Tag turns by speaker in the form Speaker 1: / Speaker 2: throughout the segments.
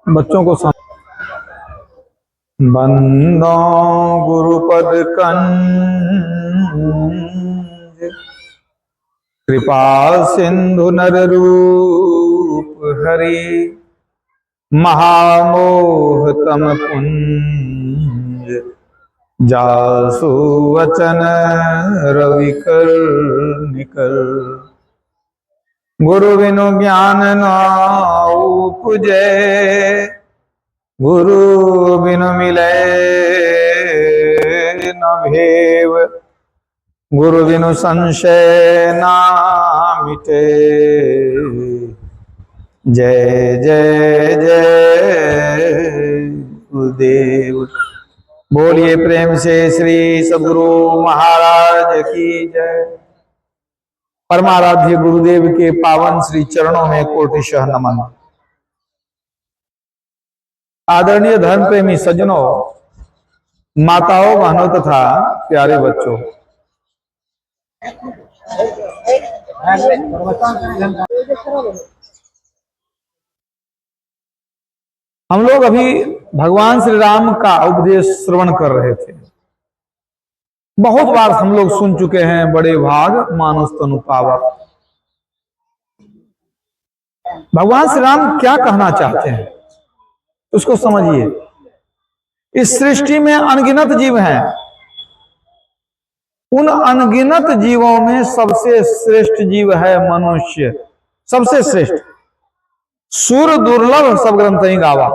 Speaker 1: बच्चों को बंदो गुरुपद कंज कृपा सिंधु नर रूप हरि महामोह तम पुंज जासु वचन रवि कर निकर गुरु बिनु ज्ञान न उपजै गुरु बिनु मिले न भेव गुरु बिनु संशय ना मिटे। जय जय जय गुरुदेव। बोलिए प्रेम से श्री सद्गुरु महाराज की जय। परमाराध्य गुरुदेव के पावन श्री चरणों में कोटिशः नमन। आदरणीय धर्म प्रेमी सज्जनों, माताओं, बहनों तथा प्यारे बच्चों, हम लोग अभी भगवान श्री राम का उपदेश श्रवण कर रहे थे। बहुत बार हम लोग सुन चुके हैं, बड़े भाग मानुष तनु पावा। भगवान श्री राम क्या कहना चाहते हैं उसको समझिए। इस सृष्टि में अनगिनत जीव हैं। उन अनगिनत जीवों में सबसे श्रेष्ठ जीव है मनुष्य, सबसे श्रेष्ठ। सुर दुर्लभ सब ग्रंथ ही गावा।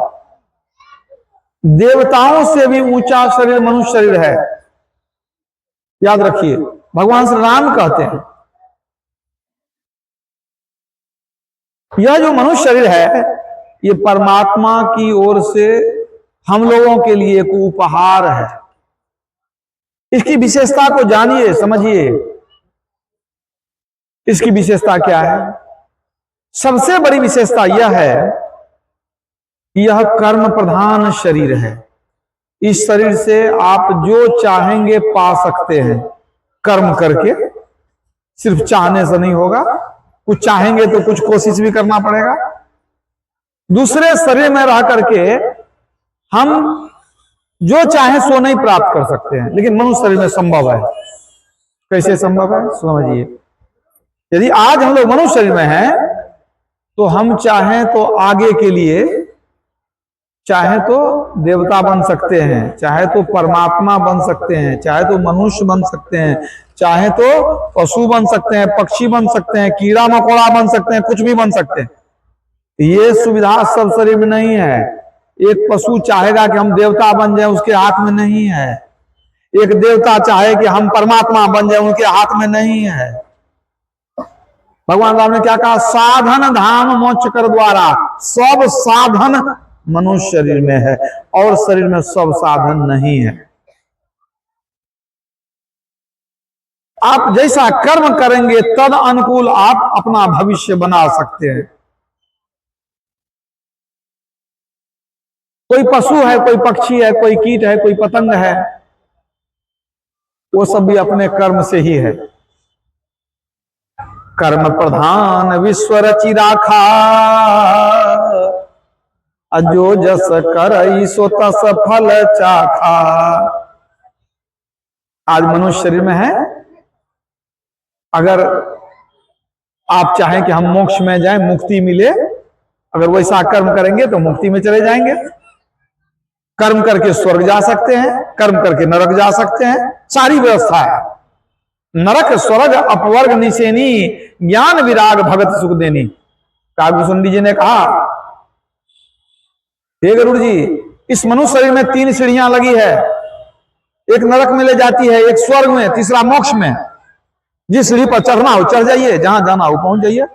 Speaker 1: देवताओं से भी ऊंचा शरीर मनुष्य शरीर है। याद रखिए, भगवान श्री राम कहते हैं यह जो मनुष्य शरीर है ये परमात्मा की ओर से हम लोगों के लिए एक उपहार है। इसकी विशेषता को जानिए, समझिए। इसकी विशेषता क्या है? सबसे बड़ी विशेषता यह है कि यह कर्म प्रधान शरीर है। इस शरीर से आप जो चाहेंगे पा सकते हैं कर्म करके। सिर्फ चाहने से नहीं होगा, कुछ चाहेंगे तो कुछ कोशिश भी करना पड़ेगा। दूसरे शरीर में रह करके हम जो चाहे सो नहीं प्राप्त कर सकते हैं, लेकिन मनुष्य शरीर में संभव है। कैसे संभव है समझिए। यदि आज हम लोग मनुष्य शरीर में हैं तो हम चाहें तो आगे के लिए, चाहे तो देवता बन सकते हैं, चाहे तो परमात्मा बन सकते हैं, चाहे तो मनुष्य बन सकते हैं, चाहे तो पशु बन सकते हैं, पक्षी बन सकते हैं, कीड़ा मकोड़ा बन सकते हैं, कुछ भी बन सकते हैं। ये सुविधा सब शरीर में नहीं है। एक पशु चाहेगा कि हम देवता बन जाए, उसके हाथ में नहीं है। एक देवता चाहे कि हम परमात्मा बन जाए, उनके हाथ में नहीं है। भगवान राम ने क्या कहा? साधन धाम मोक्ष कर द्वारा। सब साधन मनुष्य शरीर में है और शरीर में सब साधन नहीं है। आप जैसा कर्म करेंगे तद अनुकूल आप अपना भविष्य बना सकते हैं। कोई पशु है, कोई पक्षी है, कोई कीट है, कोई पतंग है, वो सब भी अपने कर्म से ही है। कर्म प्रधान विश्व रचि राखा, अजो जस करई सो तस फल चाखा। आज मनुष्य शरीर में है। अगर आप चाहें कि हम मोक्ष में जाएं, मुक्ति मिले, अगर वैसा कर्म करेंगे तो मुक्ति में चले जाएंगे। कर्म करके स्वर्ग जा सकते हैं, कर्म करके नरक जा सकते हैं। सारी व्यवस्था है। नरक स्वर्ग अपवर्ग निशेनी, ज्ञान विराग भगत सुख देनी। काव्यसुंदी जी ने कहा, हे गरुड़ जी, इस मनुष्य शरीर में 3 सीढ़ियां लगी है। एक नरक में ले जाती है, एक स्वर्ग में, तीसरा मोक्ष में। जिस सीढ़ी पर चढ़ना हो चढ़ जाइए, जहां जाना हो पहुंच जाइए।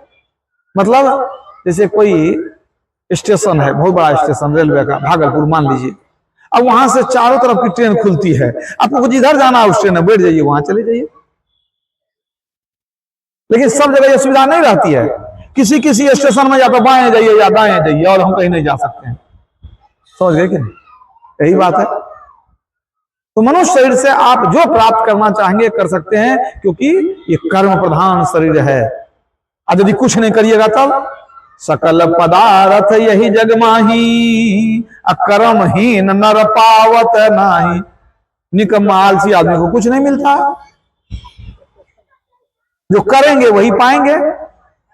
Speaker 1: मतलब जैसे कोई स्टेशन है, बहुत बड़ा स्टेशन रेलवे का, भागलपुर मान लीजिए। अब वहां से चारों तरफ की ट्रेन खुलती है। आपको जिधर जाना है उस ट्रेन में बैठ जाइए, वहां चले जाइए। लेकिन सब जगह यह सुविधा नहीं रहती है। किसी किसी स्टेशन में या तो बाएं जाइए या दाएं जाइए, और हम कहीं नहीं जा सकते हैं। समझ गए कि नहीं? यही बात है। तो मनुष्य शरीर से आप जो प्राप्त करना चाहेंगे कर सकते हैं, क्योंकि ये कर्म प्रधान शरीर है। अब यदि कुछ नहीं करिएगा सकल पदार्थ यही जग माही, अकर्महीन नर पावत नाही। निकम्मा आलसी आदमी को कुछ नहीं मिलता। जो करेंगे वही पाएंगे।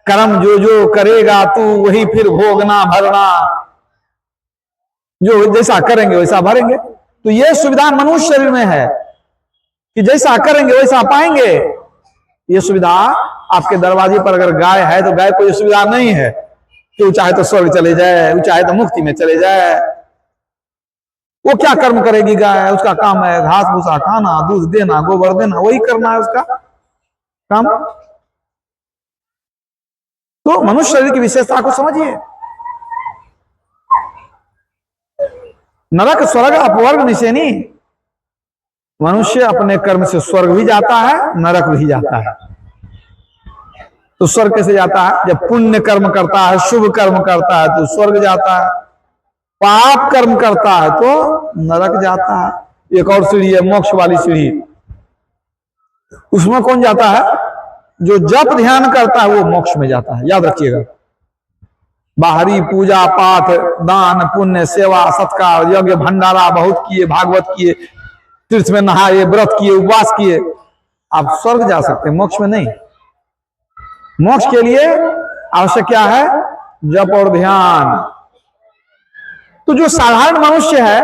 Speaker 1: कर्म जो जो करेगा तू वही फिर भोगना भरना। जो जैसा करेंगे वैसा भरेंगे। तो ये सुविधा मनुष्य शरीर में है कि जैसा करेंगे वैसा पाएंगे। ये सुविधा आपके दरवाजे पर अगर गाय है तो गाय को ये सुविधा नहीं है कि वो चाहे तो स्वर्ग चले जाए, वो चाहे तो मुक्ति में चले जाए। वो क्या कर्म करेगी गाय? उसका काम है घास भूसा खाना, दूध देना, गोबर देना, वही करना है उसका काम। तो मनुष्य शरीर की विशेषता को समझिए। नरक स्वर्ग अपवर्ग निशेनी। मनुष्य अपने कर्म से स्वर्ग भी जाता है, नरक भी जाता है। तो स्वर्ग कैसे जाता है? जब पुण्य कर्म करता है, शुभ कर्म करता है तो स्वर्ग जाता है। पाप कर्म करता है तो नरक जाता है। एक और सीढ़ी है मोक्ष वाली सीढ़ी। उसमें कौन जाता है? जो जप ध्यान करता है वो मोक्ष में जाता है। याद रखिएगा। बाहरी पूजा पाठ दान पुण्य सेवा सत्कार यज्ञ भंडारा बहुत किए, भागवत किए, तीर्थ में नहाए, व्रत किए, उपवास किए, आप स्वर्ग जा सकते हैं, मोक्ष में नहीं। मोक्ष के लिए आवश्यक क्या है? जप और ध्यान। तो जो साधारण मनुष्य है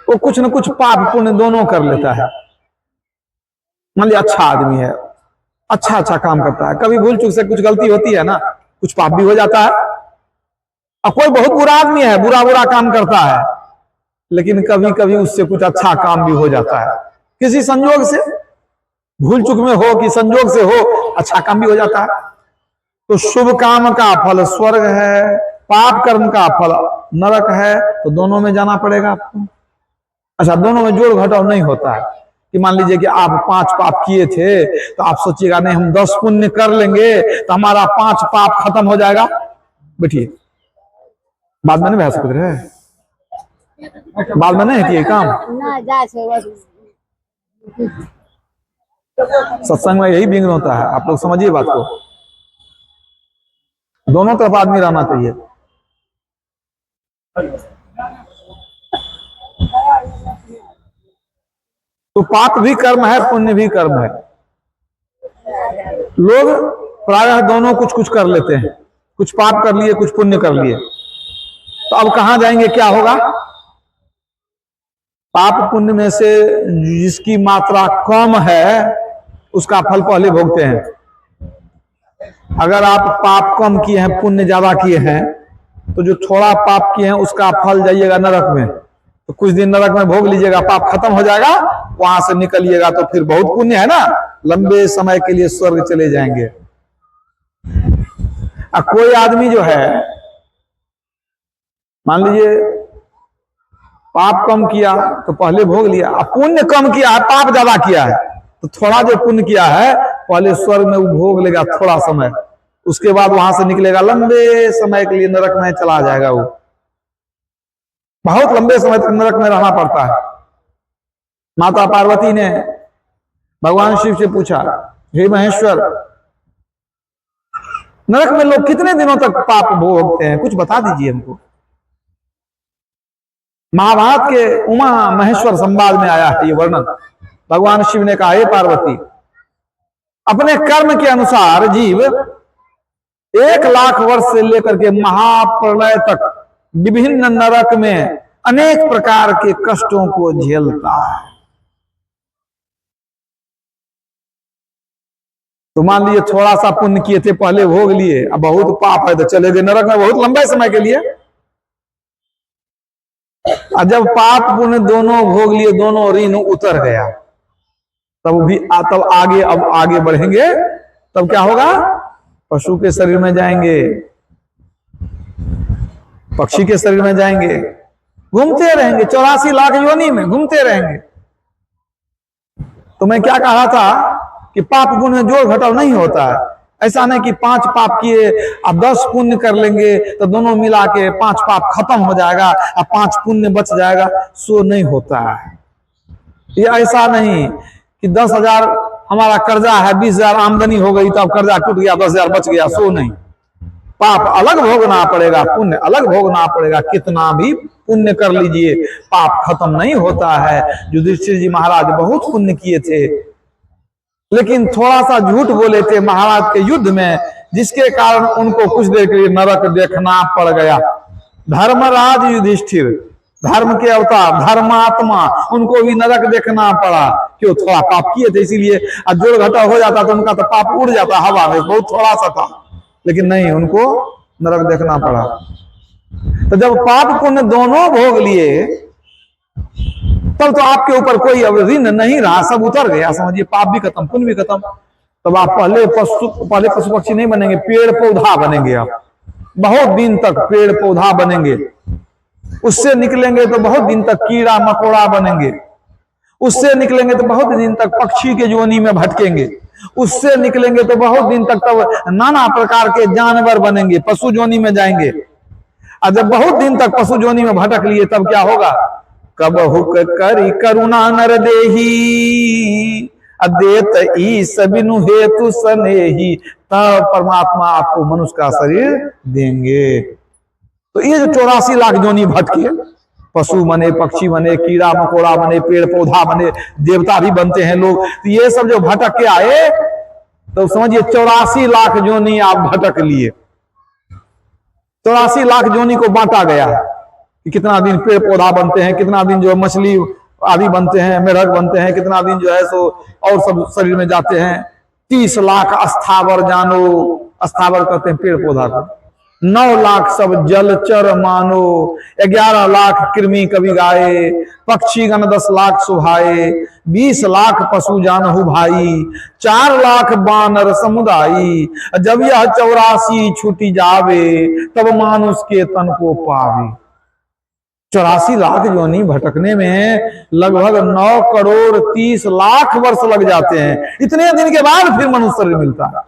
Speaker 1: वो कुछ न कुछ पाप पुण्य दोनों कर लेता है। मान लिया अच्छा आदमी है, अच्छा अच्छा काम करता है, कभी भूल चूक से कुछ गलती होती है ना, कुछ पाप भी हो जाता है। और कोई बहुत बुरा आदमी है, बुरा बुरा काम करता है, लेकिन कभी कभी उससे कुछ अच्छा काम भी हो जाता है। किसी संजोग से, भूल चूक में हो कि संजोग से हो, अच्छा काम भी हो जाता है। तो शुभ काम का फल स्वर्ग है, पाप कर्म का फल नरक है। तो दोनों में जाना पड़ेगा आपको। अच्छा, दोनों में जोड़ घटाव नहीं होता है कि मान लीजिए कि आप 5 पाप किए थे तो आप सोचिएगा नहीं हम 10 पुण्य कर लेंगे तो हमारा 5 पाप खत्म हो जाएगा। बैठिए, बाद में नहीं बहस कर रहे, बाद में नहीं है काम। सत्संग में यही विघ्न होता है, आप लोग समझिए बात को। दोनों तरफ आदमी रहना चाहिए। तो पाप भी कर्म है, पुण्य भी कर्म है। लोग प्रायः दोनों कुछ कुछ कर लेते हैं, कुछ पाप कर लिए कुछ पुण्य कर लिए। तो अब कहां जाएंगे, क्या होगा? पाप पुण्य में से जिसकी मात्रा कम है उसका फल पहले भोगते हैं। अगर आप पाप कम किए हैं पुण्य ज्यादा किए हैं तो जो थोड़ा पाप किए हैं उसका फल जाइएगा नरक में। तो कुछ दिन नरक में भोग लीजिएगा, पाप खत्म हो जाएगा, वहां से निकलिएगा तो फिर बहुत पुण्य है ना, लंबे समय के लिए स्वर्ग चले जाएंगे। अब कोई आदमी जो है मान लीजिए पाप कम किया तो पहले भोग लिया, अब पुण्य कम किया है, पाप ज्यादा किया है, तो थोड़ा जो पुण्य किया है पहले स्वर्ग में वो भोग लेगा थोड़ा समय, उसके बाद वहां से निकलेगा, लंबे समय के लिए नरक में चला जाएगा। वो बहुत लंबे समय तक नरक में रहना पड़ता है। माता पार्वती ने भगवान शिव से पूछा, हे महेश्वर, नरक में लोग कितने दिनों तक पाप भोगते हैं, कुछ बता दीजिए हमको। महाभारत के उमा महेश्वर संवाद में आया है ये वर्णन। भगवान शिव ने कहा, हे पार्वती, अपने कर्म के अनुसार जीव 1,00,000 वर्ष से लेकर के महाप्रलय तक विभिन्न नरक में अनेक प्रकार के कष्टों को झेलता है। तो मान लीजिए थोड़ा सा पुण्य किए थे पहले भोग लिए, अब बहुत पाप है तो चले गए नरक में बहुत लंबे समय के लिए। और जब पाप पुण्य दोनों भोग लिए, दोनों ऋण उतर गया, तब भी तब आगे, अब आगे बढ़ेंगे, तब क्या होगा? पशु के शरीर में जाएंगे, पक्षी के शरीर में जाएंगे, घूमते रहेंगे 84 लाख योनि में घूमते रहेंगे। तो मैं क्या कहा था कि पाप पुण्य में जोड़ घटाव नहीं होता है। ऐसा नहीं कि 5 पाप किए अब 10 पुण्य कर लेंगे तो दोनों मिला के 5 पाप खत्म हो जाएगा और 5 पुण्य बच जाएगा, सो नहीं होता है। ये ऐसा नहीं कि 10,000 हमारा कर्जा है, 20,000 आमदनी हो गई तो अब कर्जा टूट गया, 10,000 बच गया, सो नहीं। पाप अलग भोगना पड़ेगा, पुण्य अलग भोगना पड़ेगा। कितना भी पुण्य कर लीजिए पाप खत्म नहीं होता है। युधिष्ठिर जी महाराज बहुत पुण्य किए थे, लेकिन थोड़ा सा झूठ बोले थे महाराज के युद्ध में, जिसके कारण उनको कुछ देर के लिए नरक देखना पड़ गया। धर्मराज युधिष्ठिर, धर्म के अवतार, धर्मात्मा, उनको भी नरक देखना पड़ा। क्यों? थोड़ा पाप किए थे इसीलिए। और जोड़ घटा हो जाता तो उनका तो पाप उड़ जाता हवा में, बहुत थोड़ा सा था, लेकिन नहीं, उनको नरक देखना पड़ा। तो जब पाप पुण्य दोनों भोग लिए तब तो आपके ऊपर कोई अब ऋण नहीं रहा, सब उतर गया। समझिए, पाप भी खत्म, पुण्य भी खत्म। तब आप पहले पशु पक्षी नहीं बनेंगे, पेड़ पौधा बनेंगे। आप बहुत दिन तक पेड़ पौधा बनेंगे, उससे निकलेंगे तो बहुत दिन तक कीड़ा मकोड़ा बनेंगे, उससे निकलेंगे तो बहुत दिन तक पक्षी के योनि में भटकेंगे, उससे निकलेंगे तो बहुत दिन तक तब नाना प्रकार के जानवर बनेंगे, पशु योनि में जाएंगे। और जब बहुत दिन तक पशु योनि में भटक लिए तब क्या होगा? कब हुक करी करुणा नर देही, अदेत ईस बिनु हेतु सनेही, तब परमात्मा आपको मनुष्य का शरीर देंगे। तो ये जो 84 लाख योनि भटके, पशु बने, पक्षी बने, कीड़ा मकोड़ा बने, पेड़ पौधा बने, देवता भी बनते हैं लोग, तो ये सब जो भटक के आए तो समझिए 84 लाख योनि आप भटक लिए। 84 लाख योनि को बांटा गया कि कितना दिन पेड़ पौधा बनते हैं, कितना दिन जो मछली आदि बनते हैं, मेढक बनते हैं, कितना दिन जो है सो और सब शरीर में जाते हैं। 30 लाख अस्थावर जानो, अस्थावर कहते हैं पेड़ पौधा को। 9 लाख सब जलचर मानो, 11 लाख कृमि कवि गाए, पक्षीगण 10 लाख सुभाए, 20 लाख पशु जानहु भाई, 4 लाख बानर समुदायी, जब यह 84 छूटी जावे, तब मानुष के तन को पावे। 84 लाख योनि भटकने में लगभग 9 करोड़ 30 लाख वर्ष लग जाते हैं। इतने दिन के बाद फिर मनुष्य शरीर मिलता है।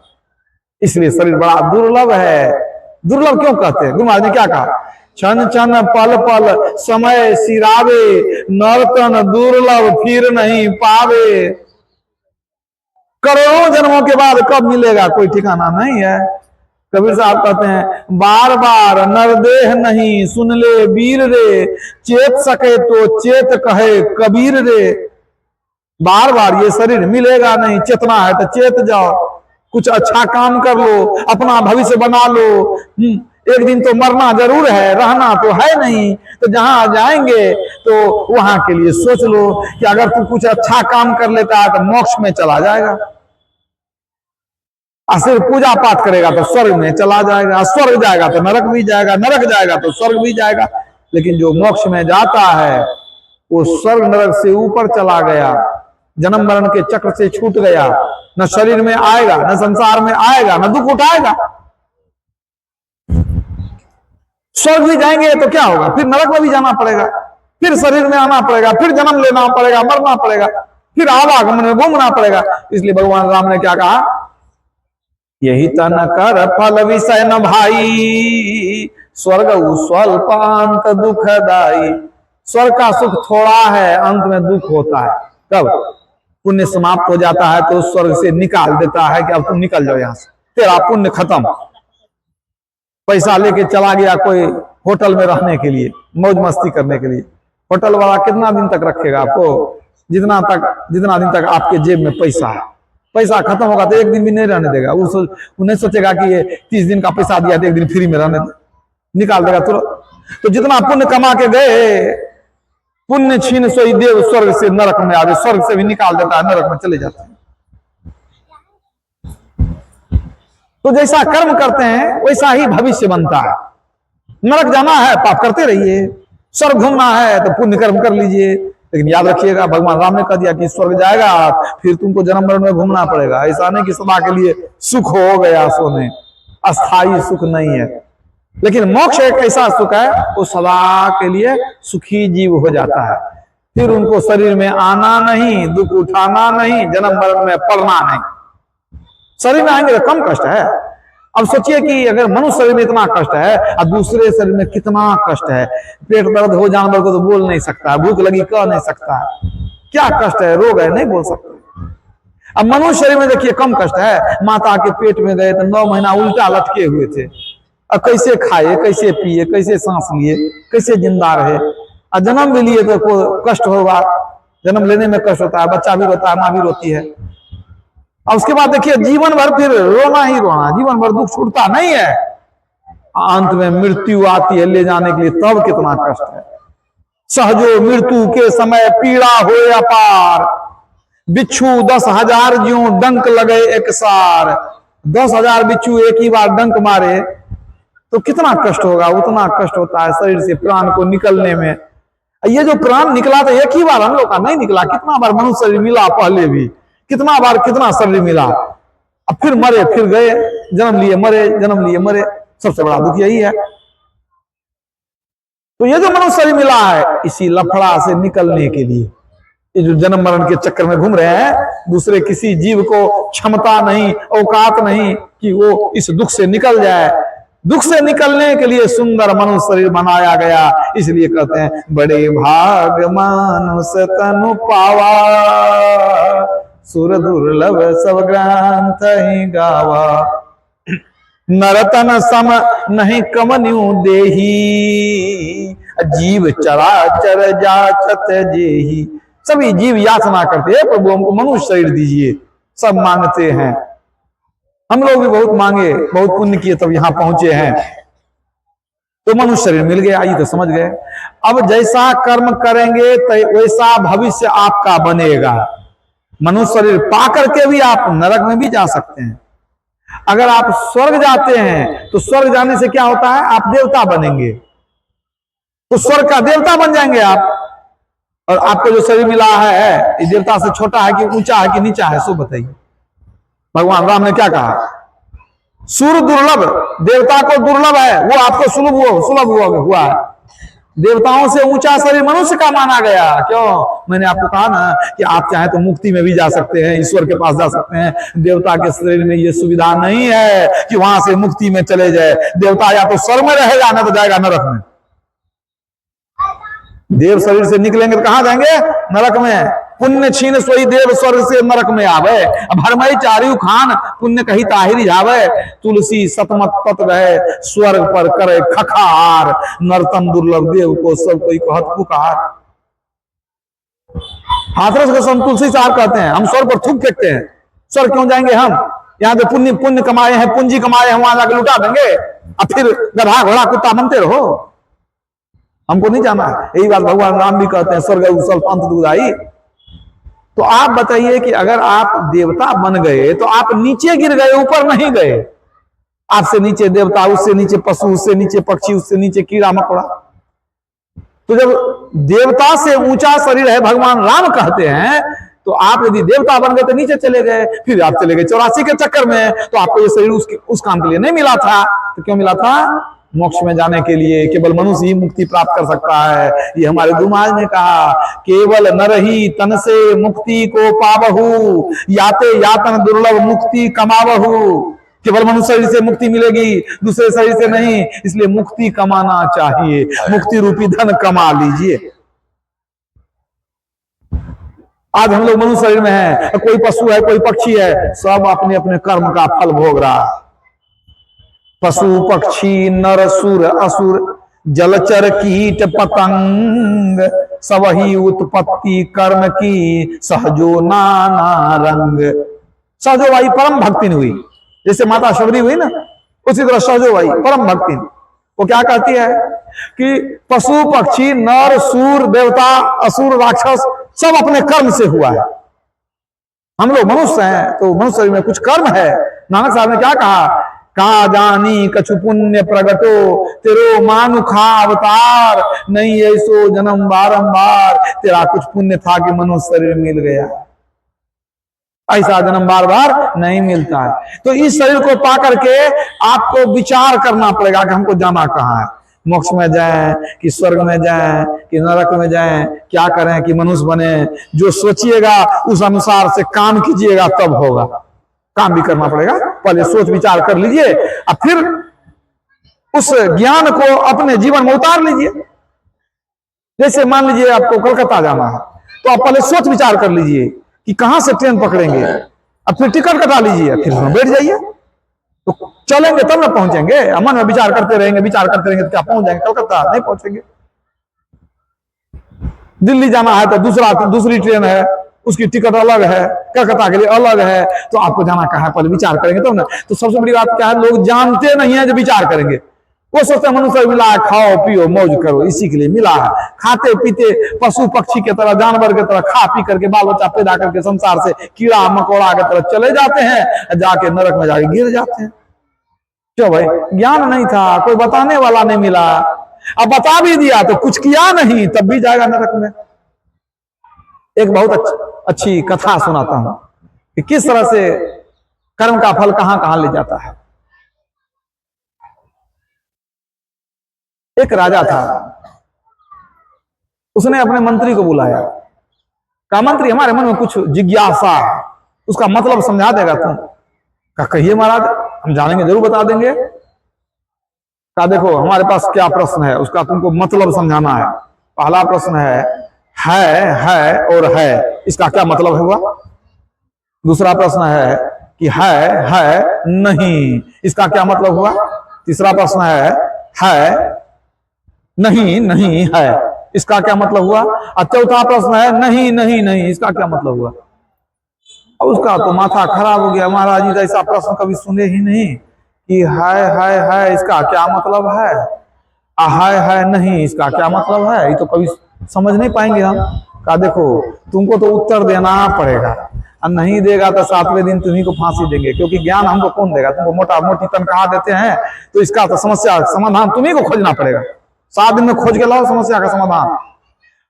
Speaker 1: इसलिए शरीर बड़ा दुर्लभ है। दुर्लभ क्यों कहते हैं? गुरु महाराज ने क्या कहा? क्षण क्षण पल पल समय सिरावे, नर्तन दुर्लभ फिर नहीं पावे। करोड़ों जन्मों के बाद कब मिलेगा कोई ठिकाना नहीं है। कबीर साहब कहते हैं, बार बार नरदेह नहीं सुन ले वीर रे, चेत सके तो चेत कहे कबीर रे। बार बार ये शरीर मिलेगा नहीं, चेतना है तो चेत जाओ, कुछ अच्छा काम कर लो, अपना भविष्य बना लो। एक दिन तो मरना जरूर है, रहना तो है नहीं। तो जहां जाएंगे तो वहां के लिए सोच लो कि अगर तू कुछ अच्छा काम कर लेता है तो मोक्ष में चला जाएगा, और सिर्फ पूजा पाठ करेगा तो स्वर्ग में चला जाएगा, स्वर्ग जाएगा तो नरक भी जाएगा, नरक जाएगा तो स्वर्ग भी जाएगा। लेकिन जो मोक्ष में जाता है वो स्वर्ग नरक से ऊपर चला गया, जन्म मरण के चक्र से छूट गया, न शरीर में आएगा, न संसार में आएगा, न दुख उठाएगा। स्वर्ग भी जाएंगे तो क्या होगा? फिर नरक में भी जाना पड़ेगा, फिर शरीर में आना पड़ेगा, फिर जन्म लेना पड़ेगा, मरना पड़ेगा, फिर आवागमन में घूमना पड़ेगा। इसलिए भगवान राम ने क्या कहा? यही तन कर फल विषय न भाई, स्वर्ग स्वल्पांत दुखदाई। स्वर्ग का सुख थोड़ा है, अंत में दुख होता है। कब पुण्य समाप्त हो जाता है तो स्वर्ग से निकाल देता है कि अब तुम निकल जाओ यहां से, तेरा पुण्य खत्म। पैसा लेके चला गया कोई होटल में रहने के लिए, मौज मस्ती करने के लिए, होटल वाला कितना दिन तक रखेगा आपको? जितना दिन तक आपके जेब में पैसा है। पैसा खत्म होगा तो एक दिन भी नहीं रहने देगा। वो नहीं सोचेगा कि ये 30 दिन का पैसा दिया तो एक दिन फ्री में रहने दे, निकाल देगा तुरंत। तो जितना पुण्य कमा के गए, पुण्य छीन सोई देव स्वर्ग से नरक में आवे, स्वर्ग से भी निकाल देता है, नरक में चले जाते हैं। तो जैसा कर्म करते हैं वैसा ही भविष्य बनता है। नरक जाना है पाप करते रहिए, स्वर्ग घूमना है तो पुण्य कर्म कर लीजिए। लेकिन याद रखिएगा, भगवान राम ने कह दिया कि स्वर्ग जाएगा फिर तुमको जन्म मरण में घूमना पड़ेगा। ऐसा नहीं कि सदा के लिए सुख हो गया सोने, अस्थाई सुख नहीं है। लेकिन मोक्ष एक ऐसा सुख है वो सदा के लिए सुखी जीव हो जाता है। फिर उनको शरीर में आना नहीं, दुख उठाना नहीं, जन्म मरण में पड़ना नहीं। शरीर में आएंगे तो कम कष्ट है। अब सोचिए कि अगर मनुष्य शरीर में इतना कष्ट है और दूसरे शरीर में कितना कष्ट है। पेट दर्द हो जानवर को तो बोल नहीं सकता, भूख लगी कह नहीं सकता, क्या कष्ट है, रोग है, नहीं बोल सकता। अब मनुष्य शरीर में देखिए कम कष्ट है। माता के पेट में गए तो 9 महीना उल्टा लटके हुए थे, अब कैसे खाए, कैसे पिए, कैसे सांस लिए, कैसे जिंदा रहे। और जन्म भी लिए तो कष्ट होगा, जन्म लेने में कष्ट होता है, बच्चा भी रोता है, माँ भी रोती है। और उसके बाद देखिए जीवन भर फिर रोना ही रोना, जीवन भर दुख छूटता नहीं है। अंत में मृत्यु आती है ले जाने के लिए, तब कितना कष्ट है। सहजो मृत्यु के समय पीड़ा हो अपार, बिच्छू 10,000 ज्यों डंक लगे एक सार। 10,000 बिच्छू एक ही बार डंक मारे तो कितना कष्ट होगा, उतना कष्ट होता है शरीर से प्राण को निकलने में। ये जो प्राण निकला तो एक ही बार हम लोग का नहीं निकला, कितना बार मनुष्य शरीर मिला, पहले भी कितना बार कितना शरीर मिला, अब फिर मरे, फिर गए, जन्म लिए मरे, जन्म लिए मरे। सबसे बड़ा दुख यही है। तो ये जो मनुष्य शरीर मिला है, इसी लफड़ा से निकलने के लिए ये जो जन्म मरण के चक्कर में घूम रहे हैं, दूसरे किसी जीव को क्षमता नहीं, औकात नहीं कि वो इस दुख से निकल जाए। दुख से निकलने के लिए सुंदर मनुष्य शरीर बनाया गया। इसलिए कहते हैं बड़े भाग मनुष्य तनु पावा, सुर दुर्लभ सब ग्रंथ ही गावा। नरतन सम नहीं कमन्यु देही, जीव चराचर जाचत जेही। सभी जीव याचना करते हैं प्रभु हमको मनुष्य शरीर दीजिए, सब मांगते हैं। हम लोग भी बहुत मांगे, बहुत पुण्य किए तब यहां पहुंचे हैं, तो मनुष्य शरीर मिल गया, आई तो समझ गए। अब जैसा कर्म करेंगे वैसा भविष्य आपका बनेगा। मनुष्य शरीर पा करके भी आप नरक में भी जा सकते हैं। अगर आप स्वर्ग जाते हैं तो स्वर्ग जाने से क्या होता है, आप देवता बनेंगे, तो स्वर्ग का देवता बन जाएंगे आप। और आपको जो शरीर मिला है ये देवता से छोटा है कि ऊंचा है कि नीचा है, सो बताइए। भगवान राम ने क्या कहा, सूर्य दुर्लभ, देवता को दुर्लभ है, वो आपको सुलभ हुआ है। देवताओं से ऊंचा शरीर मनुष्य का माना गया। क्यों? मैंने आपको कहा ना कि आप चाहे तो मुक्ति में भी जा सकते हैं, ईश्वर के पास जा सकते हैं। देवता के शरीर में ये सुविधा नहीं है कि वहां से मुक्ति में चले जाए। देवता या तो स्वर्ग में रहेगा ना तो जाएगा नरक में। देव शरीर से निकलेंगे तो कहां जाएंगे, नरक में। पुण्य छीन सोई देव स्वर्ग से नरक में आवे, भरमई चारियु खान पुण्य कही ताहिर जावे। तुलसी सतमत तत रहे, स्वर्ग पर करे खखार, नरतन दुर्लभ देव को सब कोई कहत पुकार। हाथरस को हम तुलसी साहब कहते हैं, हम स्वर्ग पर थूक फेंकते हैं। स्वर्ग क्यों जाएंगे हम, यहाँ पे पुण्य कमाए हैं, पूंजी कमाए हैं, वहां जाकर लुटा देंगे, अब फिर गधा घोड़ा कुत्ता बनते रहो, हमको नहीं जाना। यही बात भगवान राम भी कहते हैं, स्वर्ग उसल पंथ दुधाई। तो आप बताइए कि अगर आप देवता बन गए तो आप नीचे गिर गए, ऊपर नहीं गए। आपसे नीचे देवता, उससे नीचे पशु, उससे नीचे पक्षी, उससे नीचे कीड़ा मकोड़ा। तो जब देवता से ऊंचा शरीर है, भगवान राम कहते हैं, तो आप यदि देवता बन गए तो नीचे चले गए, फिर आप चले गए 84 के चक्कर में। तो आपको ये शरीर उस काम के लिए नहीं मिला था। तो क्यों मिला था? मोक्ष में जाने के लिए। केवल मनुष्य ही मुक्ति प्राप्त कर सकता है। ये हमारे गुरु महाराज ने कहा, केवल नर ही तन से मुक्ति को पावहु, याते यातन दुर्लभ मुक्ति कमावहु। केवल मनुष्य शरीर से मुक्ति मिलेगी, दूसरे शरीर से नहीं। इसलिए मुक्ति कमाना चाहिए, मुक्ति रूपी धन कमा लीजिए। आज हम लोग मनुष्य शरीर में हैं, कोई पशु है, कोई पक्षी है, सब अपने अपने कर्म का फल भोग रहा है। पशु पक्षी नर सुर असुर, जलचर कीट पतंग, सब ही उत्पत्ति कर्म की सहजो नाना रंग। सहजो भाई परम भक्तिन हुई, जैसे माता शबरी हुई ना, उसी तरह सहजो भाई परम भक्तिन। वो क्या कहती है कि पशु पक्षी नर सूर देवता असुर राक्षस सब अपने कर्म से हुआ है। हम लोग मनुष्य हैं तो मनुष्य में कुछ कर्म है। नानक साहब ने क्या कहा, का जानी कछु पुण्य प्रगटो, तेरो मानुखा अवतार, नहीं ऐसो जन्म बारंबार। तेरा कुछ पुण्य था कि मनुष्य शरीर मिल गया, ऐसा जन्म बार बार नहीं मिलता है। तो इस शरीर को पा करके आपको विचार करना पड़ेगा कि हमको जाना कहाँ है। मोक्ष में जाएं कि स्वर्ग में जाएं कि नरक में जाएं, क्या करें कि मनुष्य बने। जो सोचिएगा उस अनुसार से काम कीजिएगा, तब होगा। काम भी करना पड़ेगा, पहले सोच विचार कर लीजिए और फिर उस ज्ञान को अपने जीवन में उतार लीजिए। जैसे मान लीजिए आपको कलकत्ता जाना है, तो आप पहले सोच विचार कर लीजिए कि कहां से ट्रेन पकड़ेंगे, अब फिर टिकट कटा लीजिए, फिर बैठ जाइए। तो चलेंगे तब ना पहुंचेंगे, मन में विचार करते रहेंगे तो क्या पहुंच जाएंगे कलकत्ता? नहीं पहुंचेंगे। दिल्ली जाना है तो दूसरी ट्रेन है, उसकी टिकट अलग है, कलकत्ता के लिए अलग है, तो आपको जाना कहाँ है पहले विचार करेंगे तो ना। तो सबसे बड़ी बात क्या है, लोग जानते नहीं है जो विचार करेंगे। वो सोचते मनुष्य मिला है, खाओ पियो मौज करो, इसी के लिए मिला है। खाते पीते पशु पक्षी के तरह, जानवर के तरह खा पी करके बाल बच्चा पैदा करके संसार से कीड़ा मकोड़ा के तरह चले जाते हैं, जाके नरक में जाके गिर जाते हैं। क्यों भाई? ज्ञान नहीं था, कोई बताने वाला नहीं मिला। अब बता भी दिया तो कुछ किया नहीं, तब भी जाएगा नरक में। एक बहुत अच्छी कथा सुनाता हूं कि किस तरह से कर्म का फल कहां कहां ले जाता है। एक राजा था, उसने अपने मंत्री को बुलाया, कहा मंत्री हमारे मन में कुछ जिज्ञासा, उसका मतलब समझा देगा तुम? कहा कहिए महाराज, हम जानेंगे, जरूर बता देंगे। कहा देखो हमारे पास क्या प्रश्न है, उसका तुमको मतलब समझाना है। पहला प्रश्न है और है, इसका क्या मतलब हुआ? दूसरा प्रश्न है कि है नहीं, इसका क्या मतलब हुआ? तीसरा प्रश्न है नहीं है, इसका क्या मतलब हुआ? और चौथा प्रश्न है नहीं, इसका क्या मतलब हुआ? और उसका तो माथा खराब हो गया, महाराज जी ऐसा प्रश्न कभी सुने ही नहीं कि है इसका क्या मतलब है, है नहीं इसका क्या मतलब है, ये तो कभी समझ नहीं पाएंगे हम। कहा देखो तुमको तो उत्तर देना पड़ेगा, और नहीं देगा तो 7वें दिन तुम्ही को फांसी देंगे, क्योंकि ज्ञान हमको कौन देगा? तुमको मोटा मोटी तनख्वाह देते हैं, तो इसका तो समस्या समाधान तुम्ही को खोजना पड़ेगा। 7 दिन में खोज के लाओ समस्या का समाधान।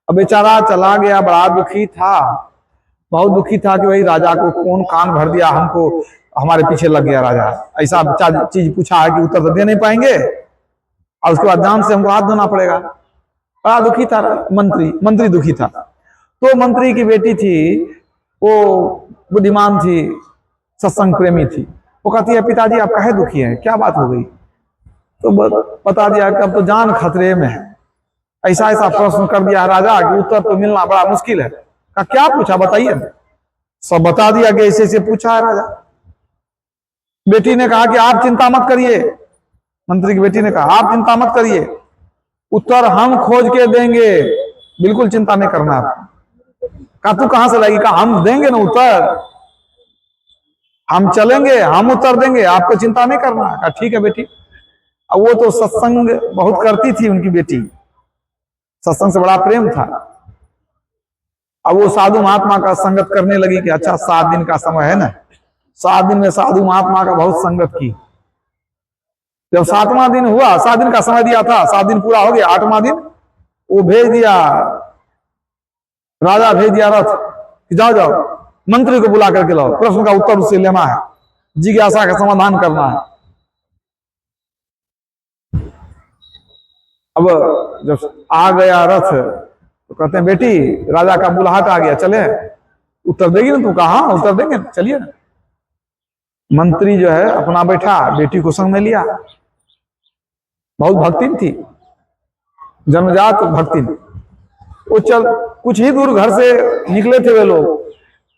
Speaker 1: अब बेचारा चला गया, बड़ा दुखी था, बहुत दुखी था कि भाई राजा को कौन कान भर दिया, हमको हमारे पीछे लग गया राजा, ऐसा चीज पूछा है कि उत्तर तो दे नहीं पाएंगे, और उसके बाद जान से हमको हाथ धोना पड़ेगा। बड़ा दुखी था मंत्री दुखी था। तो मंत्री की बेटी थी, वो बुद्धिमान थी, सत्संग प्रेमी थी। वो कहती है पिताजी आप काहे दुखी हैं, क्या बात हो गई? तो बता दिया कि अब तो जान खतरे में है, ऐसा प्रश्न कर दिया राजा कि उत्तर तो मिलना बड़ा मुश्किल है। कहा क्या पूछा बताइए? सब बता दिया कि ऐसे ऐसे पूछा है राजा। बेटी ने कहा कि आप चिंता मत करिए, मंत्री की बेटी ने कहा आप चिंता मत करिए, उत्तर हम खोज के देंगे, बिल्कुल चिंता नहीं करना आप। कहा तू कहां से लाएगी? कहा हम देंगे ना उत्तर, हम चलेंगे, हम उत्तर देंगे, आपको चिंता नहीं करना। कहा ठीक है बेटी। अब वो तो सत्संग बहुत करती थी, उनकी बेटी सत्संग से बड़ा प्रेम था। अब वो साधु महात्मा का संगत करने लगी कि अच्छा 7 दिन का समय है ना, 7 दिन में साधु महात्मा का बहुत संगत की। जब 7वां दिन हुआ, 7 दिन का समय दिया था, 7 दिन पूरा हो गया, 8वां दिन वो भेज दिया, राजा भेज दिया रथ कि जाओ मंत्री को बुला करके लाओ, प्रश्न का उत्तर उससे लेना है, जिज्ञासा का समाधान करना है। अब जब आ गया रथ तो कहते हैं बेटी राजा का बुलाहट आ गया, चले उत्तर देगी ना? तू कहा उत्तर देंगे, चलिए ना। मंत्री जो है अपना बैठा, बेटी को संग में लिया। बहुत भक्तिन थी, जन्मजात भक्तिन। वो चल कुछ ही दूर घर से निकले थे वे लोग,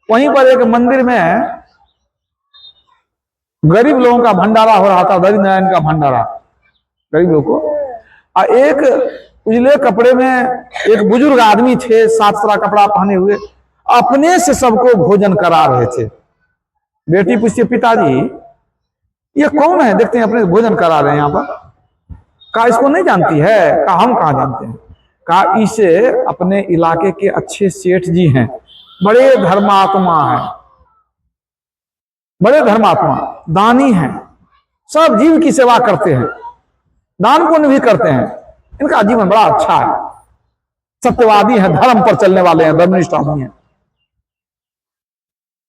Speaker 1: वहीं पर एक मंदिर में गरीब लोगों का भंडारा हो रहा था, दरिद्र नारायण का भंडारा, गरीब लोगों को। और एक उजले कपड़े में एक बुजुर्ग आदमी थे, साफ सुथरा कपड़ा पहने हुए, अपने से सबको भोजन करा रहे थे। बेटी पूछती पिताजी ये कौन है, देखते हैं अपने भोजन करा रहे हैं यहाँ पर। कहा इसको नहीं जानती है? कहा हम कहाँ जानते हैं। कहा इसे अपने इलाके के अच्छे सेठ जी हैं, बड़े धर्मात्मा हैं, बड़े धर्मात्मा दानी हैं, सब जीव की सेवा करते हैं, दान पुण्य भी करते हैं, इनका जीवन बड़ा अच्छा है, सत्यवादी है, धर्म पर चलने वाले हैं, धर्मनिष्ठ आदमी हैं।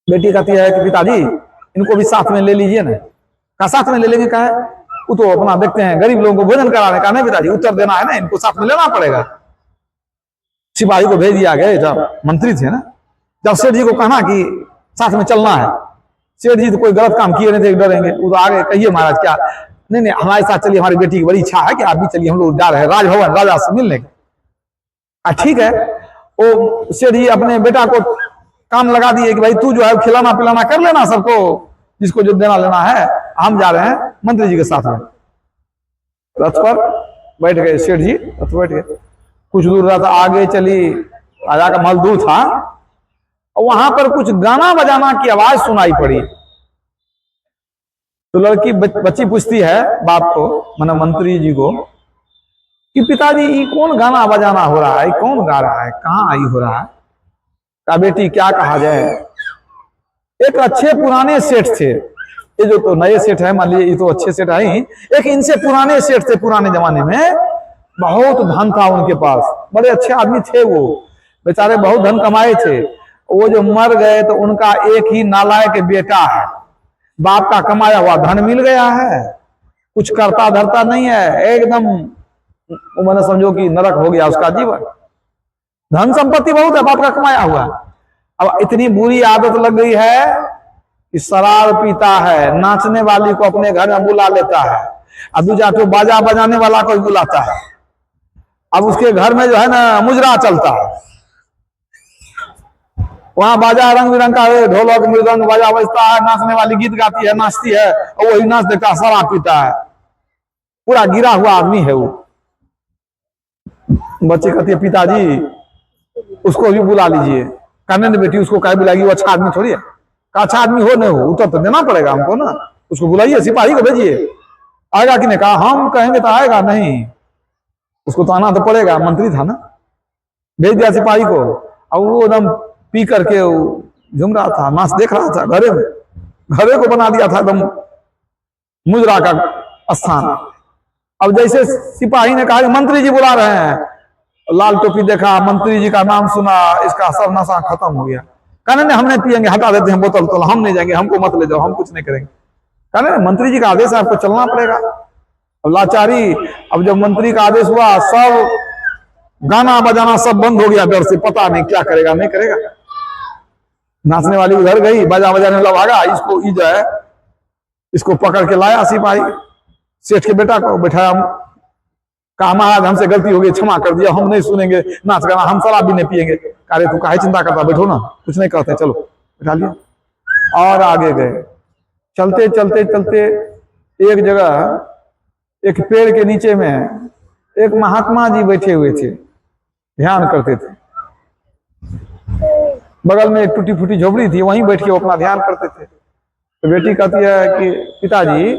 Speaker 1: बेटी कहती है कि पिताजी इनको भी साथ में ले लीजिए ना। कहा साथ में ले लेंगे? कहा वो तो अपना देखते हैं गरीब लोगों को भोजन कराने का। नहीं पिताजी उत्तर देना है ना, इनको साथ में लेना पड़ेगा। सिपाही को भेज दिया गया, जब मंत्री थे ना, जब सेठ जी को कहना कि साथ में चलना है, सेठ जी तो कोई गलत काम किए नहीं थे, डरेंगे, वो तो आगे कहिए महाराज क्या, नहीं हमारे साथ चलिए, हमारी बेटी की बड़ी इच्छा है कि आप भी चलिए, हम लोग जा रहे हैं राजभवन राजा से मिलने का। ठीक है। वो सेठ जी अपने बेटा को काम लगा दिए कि भाई तू जो है खिलाना पिलाना कर लेना सबको, जिसको जो देना लेना है, हम जा रहे हैं मंत्री जी के साथ में। रथ पर बैठ गए सेठ जी, रथ बैठ गए। कुछ दूर रथ आगे चली, राजा का महल दूर था, और वहां पर कुछ गाना बजाना की आवाज सुनाई पड़ी। तो लड़की बच्ची पूछती है बाप को, माना मंत्री जी को, कि पिताजी ये कौन गाना बजाना हो रहा है, कौन गा रहा है, कहाँ आई हो रहा है? कहा बेटी क्या कहा जाए, एक अच्छे पुराने सेठ थे, ये जो तो नए सेठ है मान लीजिए, ये तो अच्छे सेठ है ही, एक इनसे पुराने सेठ थे, पुराने जमाने में बहुत धन था उनके पास, बड़े अच्छे आदमी थे वो, बेचारे बहुत धन कमाए थे। वो जो मर गए तो उनका एक ही नालायक बेटा है, बाप का कमाया हुआ धन मिल गया है, कुछ करता धरता नहीं है, एकदम मैंने समझो कि नरक हो गया उसका जीवन। धन संपत्ति बहुत है, बाप का कमाया हुआ। अब इतनी बुरी आदत लग गई है कि शराब पीता है, नाचने वाली को अपने घर में बुला लेता है, अब दूजा तो बाजा बजाने वाला को बुलाता है। अब उसके घर में जो है ना मुजरा चलता है, वहां बाजा रंग बिरंग का ढोलक मृदंग बाजा बजता है, नाचने वाली गीत गाती है, नाचती है, और वही नाच देखता, शराब पीता है, पूरा गिरा हुआ आदमी है वो। बच्ची कहती है पिताजी उसको भी बुला लीजिए। कहने न बेटी उसको क्या बुलाएगी, वो अच्छा आदमी थोड़ी है। अच्छा आदमी हो न हो उत्तर तो देना पड़ेगा हमको ना, उसको बुलाइए, सिपाही को भेजिए, आएगा कि नहीं? कहा हम कहेंगे तो आएगा नहीं, उसको तो आना तो पड़ेगा, मंत्री था ना। भेज दिया सिपाही को, और वो एकदम पी करके झूम रहा था, नाच देख रहा था, घरे में, घरे को बना दिया था एकदम मुजरा का स्थान। अब जैसे सिपाही ने कहा मंत्री जी बुला रहे हैं, लाल टोपी देखा, मंत्री जी का नाम सुना, इसका सब नशा खत्म हो गया। कहने नहीं हम नहीं पियेंगे, हटा देते हैं बोतल, तो हम नहीं जाएंगे, हमको मत ले जाओ, हम कुछ नहीं करेंगे। कहने मंत्री जी का आदेश है, आपको चलना पड़ेगा। अब लाचारी, अब जब मंत्री का आदेश हुआ, सब गाना बजाना सब बंद हो गया, डर से पता नहीं क्या करेगा नहीं करेगा। नाचने वाली उधर गई, बाजा बजाने वाला भागा, इसको जो है इसको पकड़ के लाया सिपाही, सेठ के बेटा को बैठाया, कहा महाराज हमसे गलती हो गई, क्षमा कर दिया, हम नहीं सुनेंगे नाच गाना, हम शराब भी नहीं पिएंगे। अरे तू काहे चिंता करता, बैठो ना, कुछ नहीं करते, चलो बैठा लिया। और आगे गए, चलते चलते चलते एक जगह एक पेड़ के नीचे में एक महात्मा जी बैठे हुए थे, ध्यान करते थे। बगल में एक टूटी फूटी झोपड़ी थी, वहीं बैठ के वो अपना ध्यान करते थे। तो बेटी कहती है कि पिताजी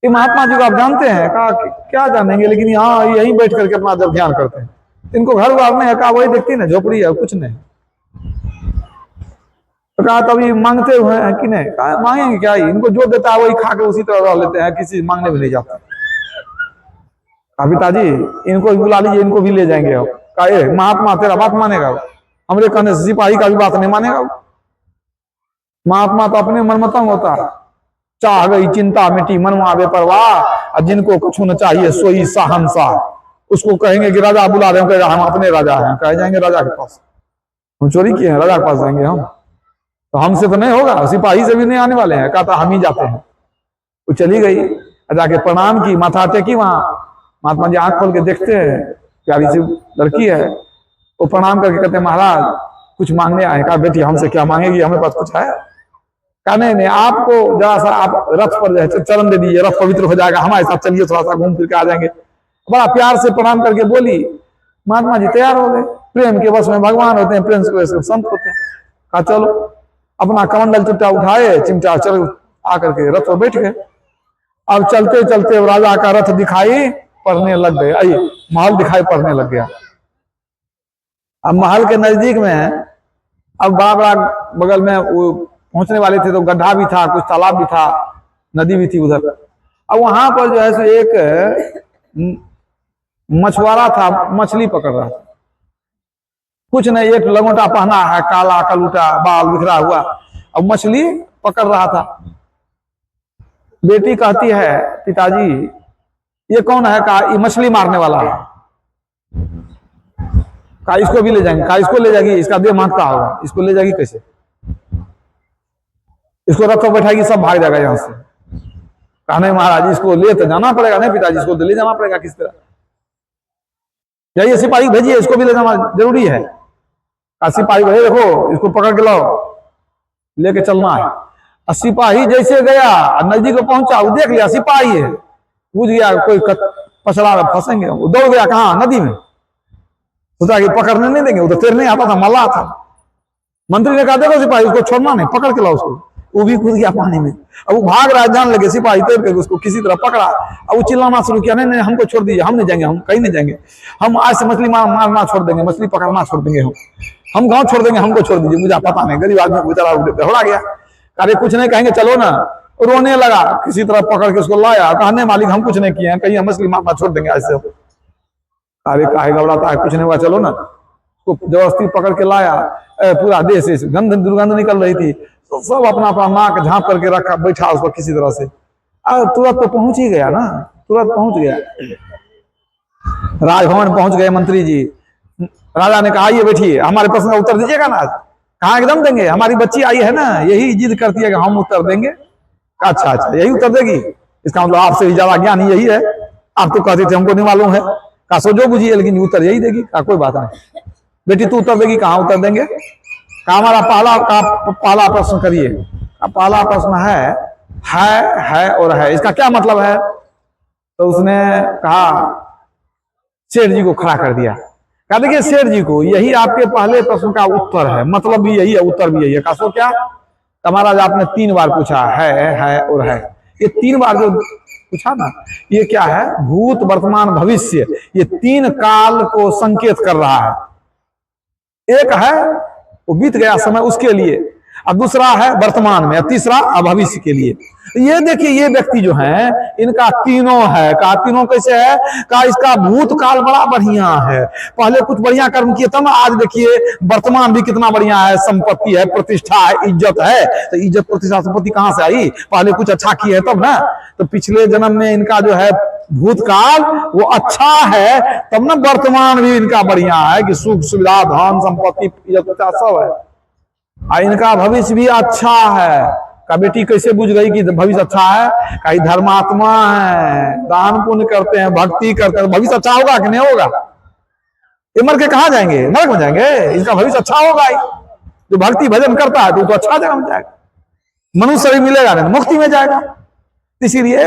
Speaker 1: ये महात्मा जी को आप जानते हैं? कहा क्या जानेंगे, लेकिन यहाँ यहीं बैठ करके अपना जब ध्यान करते हैं, इनको घर बार नहीं है। कहा वही देखती ना झोपड़ी है, कुछ नहीं। तो कहा तभी मांगते हुए हैं कि नहीं? कहा मांगेंगे क्या, ही इनको जो देता है वही खा के उसी तरह रह लेते हैं, किसी मांगने भी नहीं जाता। कहा पिताजी इनको भी बुला लीजिए, इनको भी ले जाएंगे। अब कहा महात्मा तेरा बात मानेगा? हमरे कहने से सिपाही का भी बात नहीं मानेगा। महात्मा तो अपने मनमतंग होता है, चाह गई चिंता मिटी मनवा बेपरवाह, जिनको कुछ न चाहिए सोई शहंशाह। उसको कहेंगे कि राजा बुला रहे हैं, हम अपने राजा हैं, कह जाएंगे राजा के पास, हम चोरी किए हैं, राजा के पास जाएंगे हम, तो हमसे तो नहीं होगा, सिपाही से भी नहीं आने वाले हैं। कहता हम ही जाते हैं। वो चली गई, जाके प्रणाम की, माथा टेकी। वहां महात्मा जी आंख खोल के देखते हैं, प्यारी सी लड़की है, वो प्रणाम करके कहते हैं महाराज कुछ मांगने आए। कहा बेटी हमसे क्या मांगेगी, हमें पास कुछ है? कहा नहीं आपको जरा सा आप रथ पर जाए चरण दे दीजिए, रथ पवित्र हो जाएगा, हमारे साथ चलिए, थोड़ा सा घूम फिर के आ जाएंगे। बड़ा प्यार से प्रणाम करके बोली। महात्मा जी तैयार हो गए, प्रेम के बस में भगवान होते हैं, प्रेम के संत होते हैं। कहा चलो, अपना कमंडल चिमटा उठाए, चिमटा चल आकर के रथ पर बैठ गए। अब चलते चलते राजा का रथ दिखाई पड़ने लग गए, आई महल दिखाई पड़ने लग गया। अब महल के नजदीक में अब बड़ा बड़ा बगल में वो पहुंचने वाले थे, तो गड्ढा भी था, कुछ तालाब भी था, नदी भी थी उधर। अब वहां पर जो है सो एक मछुआरा था, मछली पकड़ रहा था। कुछ नहीं, एक लंगोटा पहना है, काला कलूटा, बाल बिखरा हुआ, अब मछली पकड़ रहा था। बेटी कहती है पिताजी ये कौन है? कहा ये मछली मारने वाला है। कहा इसको भी ले जाएंगे। कहा इसको ले जाएगी, इसका देह मांगता होगा, इसको ले जाएगी कैसे? इसको रथ पर बैठाएगी, सब भाग जाएगा यहां से। कहा नहीं महाराज इसको ले तो जाना पड़ेगा। नहीं पिताजी इसको ले जाना पड़ेगा, किस तरह जाइए, सिपाही भेजिए, इसको भी ले जाना जरूरी है। सिपाही भेजे, देखो इसको पकड़ के लाओ, लेके चलना है। सिपाही जैसे गया नजदीक पहुंचा, वो देख लिया सिपाही है, बुझ गया कोई पछड़ा फंसेंगे, वो दौड़ गया कहाँ, नदी में। सोचा कि पकड़ने नहीं देंगे, वो तो तैरने आता था, मल्लाह था। मंत्री ने कहा देखो सिपाही उसको छोड़ना नहीं, पकड़ के लाओ उसको। वो भी कूद गया पानी में। अब वो भाग रहा है, जान लगे सिपाही तैर के उसको किसी तरह पकड़ा। अब वो चिल्लाना शुरू किया, नहीं नहीं हमको छोड़ दीजिए, हम नहीं जाएंगे, हम कहीं नहीं जाएंगे, हम आज से मछली मारना छोड़ देंगे, मछली पकड़ना छोड़ देंगे, हम गाँव छोड़ देंगे, हमको छोड़ दीजिए, मुझे पता नहीं। गरीब आदमी बेचारा दौड़ा गया, अरे कुछ नहीं कहेंगे चलो ना। रोने लगा, किसी तरह पकड़ के उसको लाया, कहने मालिक हम कुछ नहीं किए हैं, कहीं हम मछली मारना छोड़ देंगे आज से। अरे काहे घबराता है, कुछ नहीं हुआ, चलो ना। उसको जबरदस्ती पकड़ के लाया, पूरा देश से गंध दुर्गंध निकल रही थी, तो सब अपना अपना नाक झाँप करके रखा, बैठा उसको किसी तरह से। तुरंत तो पहुंच ही गया ना, तुरंत पहुंच गया। राजभवन पहुंच गए मंत्री जी। राजा ने कहा आइए बैठिए, हमारे प्रश्न का उत्तर दीजिएगा ना। कहाँ एकदम देंगे, हमारी बच्ची आई है ना, यही जिद करती है कि हम उत्तर देंगे। अच्छा अच्छा यही उत्तर देगी, इसका मतलब आपसे भी ज्यादा ज्ञान यही है। आप तो कहते थे हमको नहीं मालूम है, कहा सो जो बुझिए लेकिन उत्तर यही देगी। कहा कोई बात नहीं बेटी तू उत्तर देगी। कहाँ उत्तर देंगे? कहा हमारा पहला प्रश्न करिए। पहला प्रश्न है और है, इसका क्या मतलब है? तो उसने कहा, सेठ जी को खड़ा कर दिया। कहा देखिए सेठ जी को, यही आपके पहले प्रश्न का उत्तर है, मतलब भी यही है, उत्तर भी यही है। कहा सो क्या? महाराज आपने 3 बार पूछा है और है, ये 3 बार जो पूछा ना, ये क्या है? भूत वर्तमान भविष्य, ये 3 काल को संकेत कर रहा है। एक है वो बीत गया समय उसके लिए, अब दूसरा है वर्तमान में, तीसरा भविष्य के लिए। ये देखिए ये व्यक्ति जो है इनका तीनों है। कहा तीनों कैसे है? कहा इसका भूतकाल बड़ा बढ़िया है, पहले कुछ बढ़िया कर्म किए तब आज देखिए वर्तमान भी कितना बढ़िया है, संपत्ति है, प्रतिष्ठा है, इज्जत है। तो इज्जत प्रतिष्ठा संपत्ति कहां से आई? पहले कुछ अच्छा किए तब ना। तो पिछले जन्म में इनका जो है भूतकाल वो अच्छा है, तब ना वर्तमान भी इनका बढ़िया है कि सुख सुविधा धन संपत्ति इज्जत सब है। इनका भविष्य भी अच्छा है। का बेटी कैसे बुझ गई कि भविष्य अच्छा है? कहीं धर्मात्मा है, दान पुण्य करते हैं, भक्ति करते हैं, भविष्य अच्छा होगा कि नहीं होगा? ये मर के कहाँ जाएंगे? नरक में जाएंगे। इसका भविष्य अच्छा होगा ही, जो भक्ति भजन करता है तो अच्छा जगह में जाएगा, मनुष्य भी मिलेगा नहीं, मुक्ति में जाएगा। इसीलिए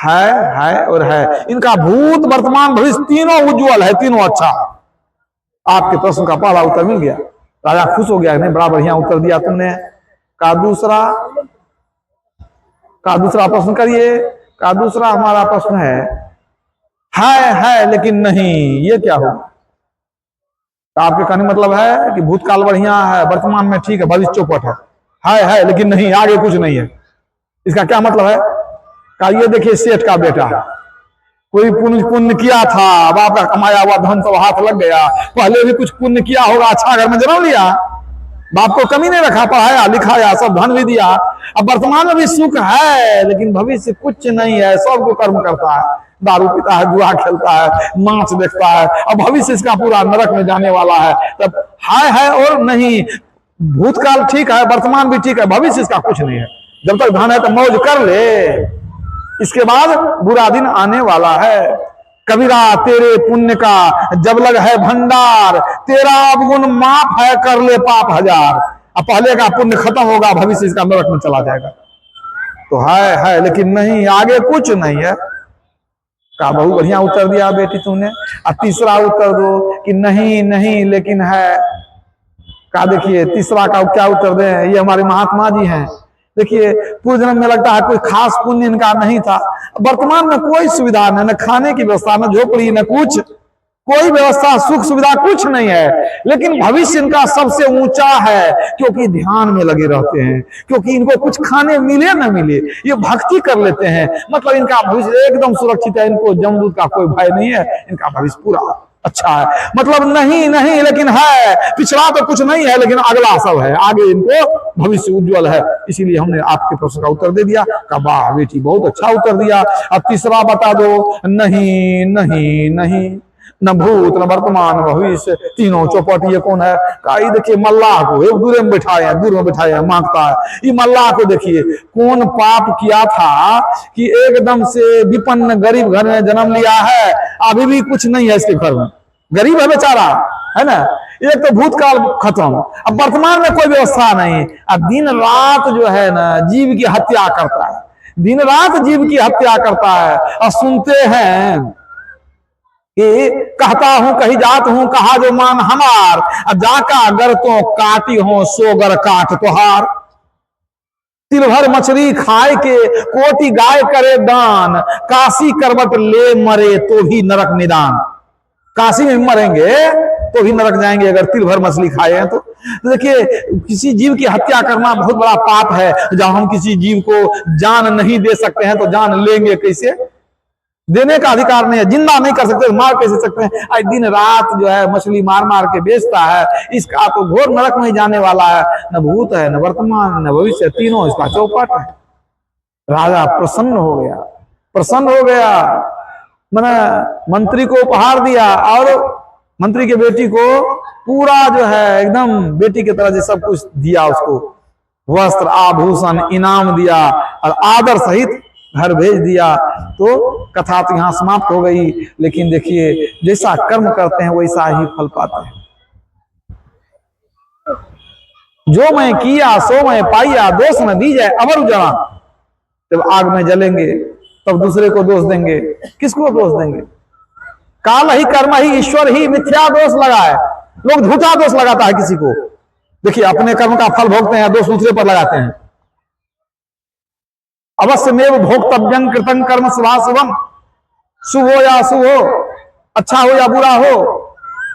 Speaker 1: है और है, इनका भूत वर्तमान भविष्य तीनों उज्ज्वल है, तीनों अच्छा। आपके प्रश्न का पहला उत्तर मिल गया। राजा खुश हो गया, नहीं बड़ा बढ़िया उत्तर दिया तुमने। का दूसरा प्रश्न करिए। का दूसरा हमारा प्रश्न है लेकिन नहीं, ये क्या हो? आपके कहने मतलब है कि भूतकाल बढ़िया है, वर्तमान में ठीक है, भविष्य चौपट है लेकिन नहीं, आगे कुछ नहीं है। इसका क्या मतलब है? का ये देखिए सेठ का बेटा कोई पुण्य किया था, बाप का कमाया हुआ धन सब हाथ लग गया, पहले भी कुछ पुण्य किया होगा, अच्छा घर में जन्म लिया, बाप को कमी नहीं रखा, पढ़ाया लिखाया, सब धन भी दिया। अब वर्तमान में भी सुख है लेकिन भविष्य कुछ नहीं है, सबको कर्म करता है, दारू पीता है, जुआ खेलता है, मांस देखता है, अब भविष्य इसका पूरा नरक में जाने वाला है। तब है और नहीं, भूतकाल ठीक है, वर्तमान भी ठीक है, भविष्य इसका कुछ नहीं है। जब तक धन है तो मौज कर ले, इसके बाद बुरा दिन आने वाला है। कबीरा तेरे पुण्य का जब लग है भंडार, तेरा अवगुण माफ है कर ले पाप 1000। अब पहले का पुण्य खत्म होगा, भविष्य इसका नरक में चला जाएगा। तो है लेकिन नहीं, आगे कुछ नहीं है। का बहुत बढ़िया उत्तर दिया बेटी तुमने। अब तीसरा उत्तर दो कि नहीं लेकिन है। का देखिए तीसरा का क्या उत्तर दें? ये हमारे महात्मा जी हैं। देखिए पूर्व जन्म में लगता है कोई खास पुण्य इनका नहीं था, वर्तमान में कोई सुविधा नहीं, न खाने की व्यवस्था, न झोपड़ी, न कुछ, कोई व्यवस्था सुख सुविधा कुछ नहीं है, लेकिन भविष्य इनका सबसे ऊंचा है क्योंकि ध्यान में लगे रहते हैं, क्योंकि इनको कुछ खाने मिले न मिले ये भक्ति कर लेते हैं। मतलब इनका भविष्य एकदम सुरक्षित है, इनको जमदूत का कोई भय नहीं है, इनका भविष्य पूरा अच्छा है। मतलब नहीं लेकिन है, पिछड़ा तो कुछ नहीं है लेकिन अगला सब है, आगे इनको भविष्य उज्जवल है। इसीलिए हमने आपके प्रश्न का उत्तर दे दिया। का वाह बेटी बहुत अच्छा उत्तर दिया। अब तीसरा बता दो। नहीं, न भूत न वर्तमान भविष्य, तीनों चौपट। ये कौन है? का देखिए मल्लाह को, एक दूर में बिठाए हैं मांगता है। ये मल्लाह को देखिए कौन पाप किया था कि एकदम से विपन्न गरीब घर में जन्म लिया है, अभी भी कुछ नहीं है इसके घर में, गरीब है बेचारा, है ना। एक तो भूतकाल खत्म, अब वर्तमान में कोई व्यवस्था नहीं। अब दिन रात जो है ना जीव की हत्या करता है, दिन रात जीव की हत्या करता है। और सुनते हैं कि कहता हूं कहीं जात हूं, कहा जो मान हमार, जाका अगर तो काटी हो सोगर काट तोहार। तिल भर मछली खाए के कोटि गाय करे दान, काशी करवट ले मरे तो भी नरक निदान। काशी में मरेंगे तो भी नरक जाएंगे अगर तिल भर मछली खाए हैं तो। देखिए किसी जीव की हत्या करना बहुत बड़ा पाप है। जब हम किसी जीव को जान नहीं दे सकते हैं तो जान लेंगे कैसे? देने का अधिकार नहीं है, जिंदा नहीं कर सकते, मार कैसे सकते हैं? आज दिन रात जो है मछली मार मार के बेचता है, इसका तो घोर नरक में जाने वाला है। न भूत है, न वर्तमान, न भविष्य, तीनों इसका चौपट है। राजा प्रसन्न हो गया, प्रसन्न हो गया। मैंने मंत्री को उपहार दिया और मंत्री के बेटी को पूरा जो है एकदम बेटी की तरह से सब कुछ दिया, उसको वस्त्र आभूषण इनाम दिया और आदर सहित घर भेज दिया। तो कथा तो यहां समाप्त हो गई। लेकिन देखिए जैसा कर्म करते हैं वैसा ही फल पाते हैं। जो मैं किया सो मैं पाइया, दोष न दीजिए अमर उजाला। जब आग में जलेंगे तब दूसरे को दोष देंगे, किसको दोष देंगे? काल ही कर्म ही ईश्वर ही, मिथ्या दोष लगाए। लोग झूठा दोष लगाता है किसी को। देखिए अपने कर्म का फल भोगते हैं, दोष दूसरे पर लगाते हैं। अवश्य में भोक्तव्यं कृतं कर्म शुभाशुभम, शुभ हो या अशुभ हो, अच्छा हो या बुरा हो,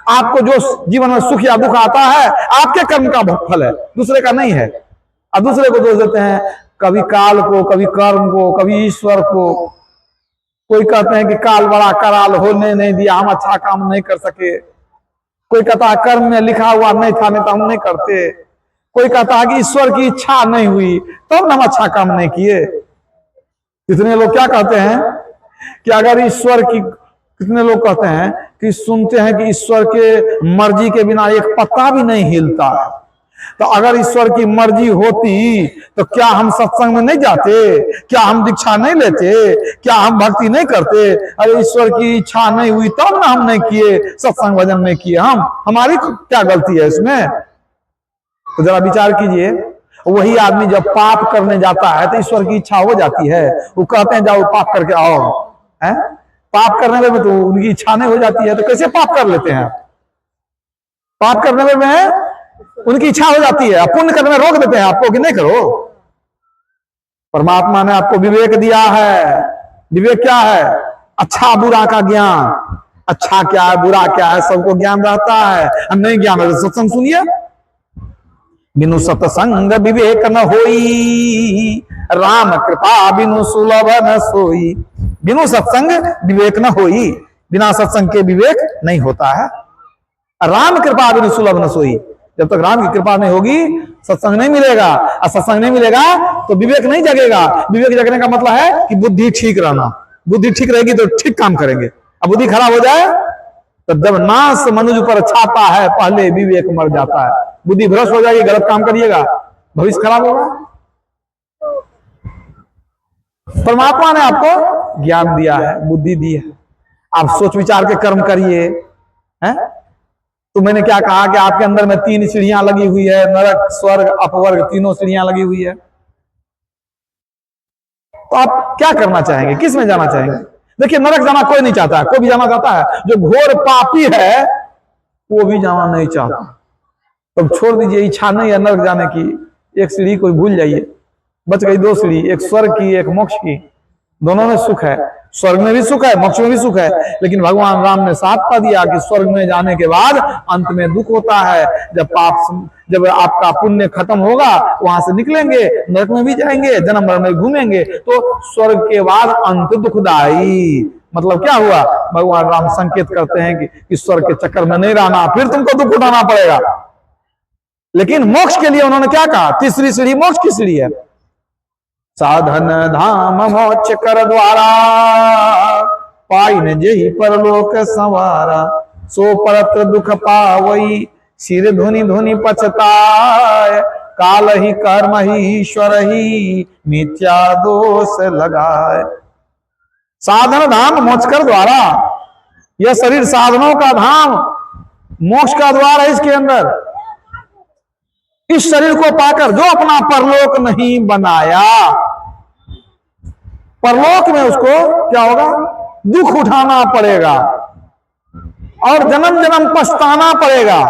Speaker 1: आपको जो जीवन में सुख या दुख आता है आपके कर्म का फल है, दूसरे का नहीं है। अब दूसरे को दोष देते हैं, कभी काल को, कभी कर्म को, कभी ईश्वर को। कोई कहते हैं कि काल बड़ा कराल होने नहीं दिया, हम अच्छा काम नहीं कर सके। कोई कहता है कर्म में लिखा हुआ नहीं था नहीं तो हम नहीं करते। कोई कहता है कि ईश्वर की इच्छा नहीं हुई तब हम अच्छा काम नहीं किए। कितने लोग क्या कहते हैं कि अगर ईश्वर की, कितने लोग कहते हैं कि सुनते हैं कि ईश्वर के मर्जी के बिना एक पत्ता भी नहीं हिलता है। तो अगर ईश्वर की मर्जी होती तो क्या हम सत्संग में नहीं जाते? क्या हम दीक्षा नहीं लेते? क्या हम भक्ति नहीं करते? अरे ईश्वर की इच्छा नहीं हुई तब ना हम नहीं किए, सत्संग भजन नहीं किए। हमारी क्या गलती है इसमें? तो जरा विचार कीजिए। वही आदमी जब पाप करने जाता है तो ईश्वर की इच्छा हो जाती है, वो कहते हैं जाओ पाप करके आओ। है पाप करने में तो उनकी इच्छा नहीं हो जाती है तो कैसे पाप कर लेते हैं? पाप करने में उनकी इच्छा हो जाती है, पुण्य करने में रोक देते हैं आपको कि नहीं करो। परमात्मा ने आपको विवेक दिया है। विवेक क्या है? अच्छा बुरा का ज्ञान। अच्छा क्या है बुरा क्या है सबको ज्ञान रहता है। नहीं ज्ञान है तो सत्संग सुनिए। बिनु सत्संग विवेक न होई, राम कृपा बिनु सुलभ न सोई। बिनु सत्संग विवेक न होई, बिना सत्संग के विवेक नहीं होता है। राम कृपा बिनु सुलभ न सोई, जब तक राम की कृपा नहीं होगी सत्संग नहीं मिलेगा। और सत्संग नहीं मिलेगा तो विवेक नहीं जगेगा। विवेक जगने का मतलब है कि बुद्धि ठीक रहना। बुद्धि ठीक रहेगी तो ठीक काम करेंगे। अब बुद्धि खराब हो जाए तो जब नाश मनुज पर छाता है पहले विवेक मर जाता है। बुद्धि भ्रष्ट हो जाएगी, गलत काम करिएगा, भविष्य खराब होगा। परमात्मा ने आपको ज्ञान दिया है, बुद्धि दी है, आप सोच विचार के कर्म करिए। हैं तो मैंने क्या कहा कि आपके अंदर में 3 सीढ़ियां लगी हुई है, नरक स्वर्ग अपवर्ग, तीनों सीढ़ियां लगी हुई है। तो आप क्या करना चाहेंगे? किस में जाना चाहेंगे? देखिए नरक जाना कोई नहीं चाहता, कोई भी जाना चाहता है। जो घोर पापी है वो भी जाना नहीं चाहता। तो छोड़ दीजिए, इच्छा नहीं है नरक जाने की। एक सीढ़ी कोई भूल जाइए, बच गई 2 सीढ़ी, एक स्वर्ग की एक मोक्ष की। दोनों में सुख है, स्वर्ग में भी सुख है, मोक्ष में भी सुख है। लेकिन भगवान राम ने साथ पा दिया कि स्वर्ग में जाने के बाद अंत में दुख होता है। जब आपका पुण्य खत्म होगा वहां से निकलेंगे, नरक में भी जाएंगे, जन्म मरण में घूमेंगे। तो स्वर्ग के बाद अंत दुखदाई। मतलब क्या हुआ? भगवान राम संकेत करते हैं कि स्वर्ग के चक्कर में नहीं रहना, फिर तुमको दुख उठाना पड़ेगा। लेकिन मोक्ष के लिए उन्होंने क्या कहा? तीसरी सीढ़ी मोक्ष की सीढ़ी है। साधन धाम मोक्ष कर द्वारा, पाइन जेहि परलोक संवारा। सो परत्र दुख पावई, सिर धुनि धुनि पछताय। काल ही कर्म ही ईश्वर ही, मिथ्या दोष लगाए। साधन धाम मोक्ष कर द्वारा, यह शरीर साधनों का धाम, मोक्ष का द्वार है इसके अंदर। इस शरीर को पाकर जो अपना परलोक नहीं बनाया, परलोक में उसको क्या होगा, दुख उठाना पड़ेगा और जन्म जन्म पछताना पड़ेगा।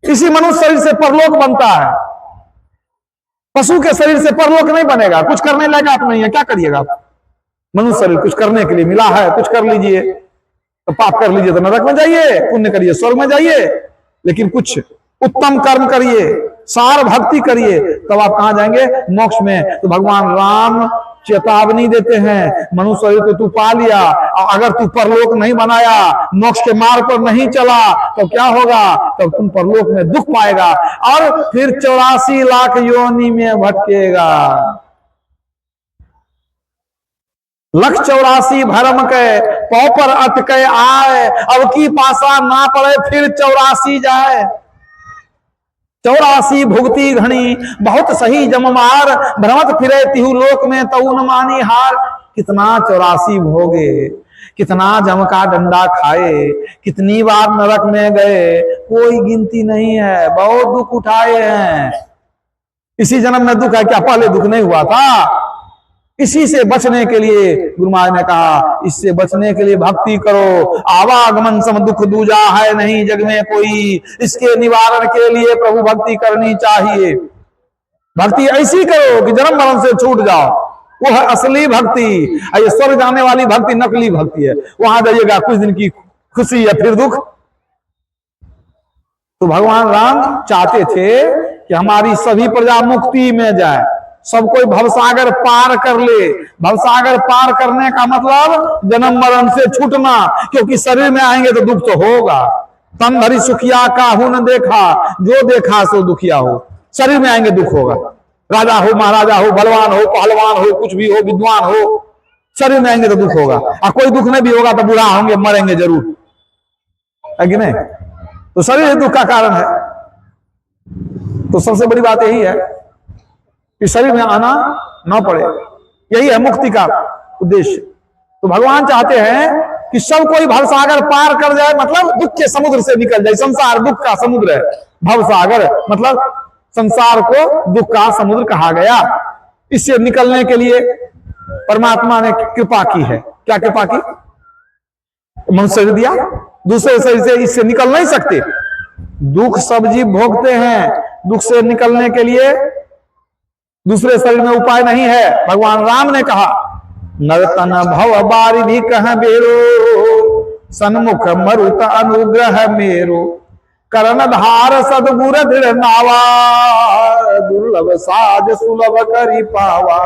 Speaker 1: इसी मनुष्य शरीर से परलोक बनता है, पशु के शरीर से परलोक नहीं बनेगा। कुछ करने लायक आप नहीं है, क्या करिएगा आप? मनुष्य शरीर कुछ करने के लिए मिला है, कुछ कर लीजिए तो पाप कर लीजिए तो नरक में जाइए, पुण्य करिए स्वर्ग में जाइए। लेकिन कुछ उत्तम कर्म करिए, सार भक्ति करिए, तब आप कहां जाएंगे? मोक्ष में। तो भगवान राम चेतावनी देते हैं, मनुष्य शरीर तो तू पा लिया, अगर तू परलोक नहीं बनाया, मोक्ष के मार्ग पर नहीं चला तो क्या होगा? तब तुम परलोक में दुख पाएगा और फिर 84 लाख योनि में भटकेगा। लख 84 भरम के पौ पर अटके आए, अब की पासा ना पड़े फिर 84 जाए। 84 भुगती घनी बहुत सही जममार, भ्रमत फिरे तिहु लोक में तऊ न मानी हार। कितना 84 भोगे, कितना जम का डंडा खाए, कितनी बार नरक में गए, कोई गिनती नहीं है। बहुत दुख उठाए हैं। इसी जन्म में दुख है क्या? पहले दुख नहीं हुआ था? इसी से बचने के लिए गुरु महाराज ने कहा, इससे बचने के लिए भक्ति करो। आवागमन सम दुख दूजा है नहीं जग में कोई, इसके निवारण के लिए प्रभु भक्ति करनी चाहिए। भक्ति ऐसी करो कि जन्म मरण से छूट जाओ, वो है असली भक्ति। ये स्वर्ग जाने वाली भक्ति नकली भक्ति है। वहां जाइएगा कुछ दिन की खुशी है, फिर दुख। तो भगवान राम चाहते थे कि हमारी सभी प्रजा मुक्ति में जाए, सब कोई भवसागर पार कर ले। भवसागर पार करने का मतलब जन्म मरण से छूटना, क्योंकि शरीर में आएंगे तो दुख तो होगा। तन भरी सुखिया काहू न देखा, जो देखा सो दुखिया हो। शरीर में आएंगे दुख होगा, राजा हो, महाराजा हो, बलवान हो, पहलवान हो, कुछ भी हो, विद्वान हो, शरीर में आएंगे तो दुख होगा। और कोई दुख नहीं भी होगा तो बुरा होंगे, मरेंगे जरूर, है कि नहीं? तो शरीर दुख का कारण है। तो सबसे बड़ी बात यही है कि शरीर में आना ना पड़े, यही है मुक्ति का उद्देश्य। तो भगवान चाहते हैं कि सब कोई भवसागर पार कर जाए, मतलब दुख के समुद्र से निकल जाए। संसार दुख का समुद्र है, भवसागर मतलब संसार को दुख का समुद्र कहा गया। इससे निकलने के लिए परमात्मा ने कृपा की है। क्या कृपा की? मनुष्य शरीर दिया, दूसरे शरीर से इससे निकल नहीं सकते। दुख सब जीव भोगते हैं, दुख से निकलने के लिए दूसरे शरीर में उपाय नहीं है। भगवान राम ने कहा, नर्तन भव बारिधि कह बेरो, सन्मुख मरुत अनुग्रह मेरो, करण धार सदगुर दृढ़ नावा, दुर्लभ साज सुलभ करी पावा।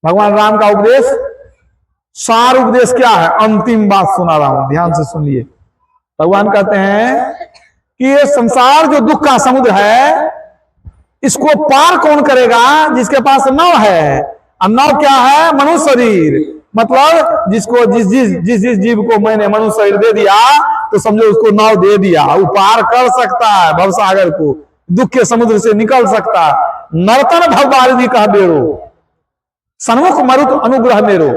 Speaker 1: भगवान राम का उपदेश, सार उपदेश क्या है? अंतिम बात सुना रहा हूं, ध्यान से सुनिए। भगवान कहते हैं कि ये संसार जो दुख का समुद्र है, इसको पार कौन करेगा? जिसके पास नाव है। और नाव क्या है? मनुष्य शरीर। मतलब जिसको जिस जीव को मैंने मनुष्य शरीर दे दिया, तो समझो उसको नाव दे दिया, वो पार कर सकता है भवसागर को, दुख के समुद्र से निकल सकता है। नर्तन भव बारिधि कह बेरो, सन्मुख मरुत अनुग्रह मेरो,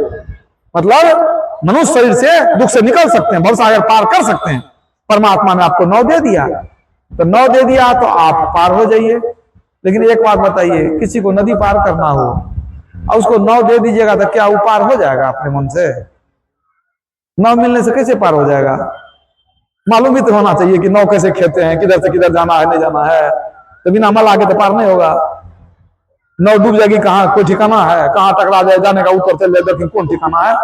Speaker 1: मतलब मनुष्य शरीर से दुख से निकल सकते हैं, भवसागर पार कर सकते हैं। परमात्मा ने आपको नाव दे दिया, तो नाव दे दिया तो आप पार हो जाइए। लेकिन एक बात बताइए, किसी को नदी पार करना हो और उसको नाव दे दीजिएगा तो क्या वो पार हो जाएगा अपने मन से? नाव मिलने से कैसे पार हो जाएगा? मालूम भी तो होना चाहिए कि नाव कैसे खेते हैं, किधर से किधर जाना है, नहीं जाना है। तो बिना मल आगे तो पार नहीं होगा। नाव डूब जाएगी, कहाँ कोई ठिकाना है? कहाँ टकरा जाए, जाने का उत्तर चल जाए, दक्षिण कौन ठिकाना है?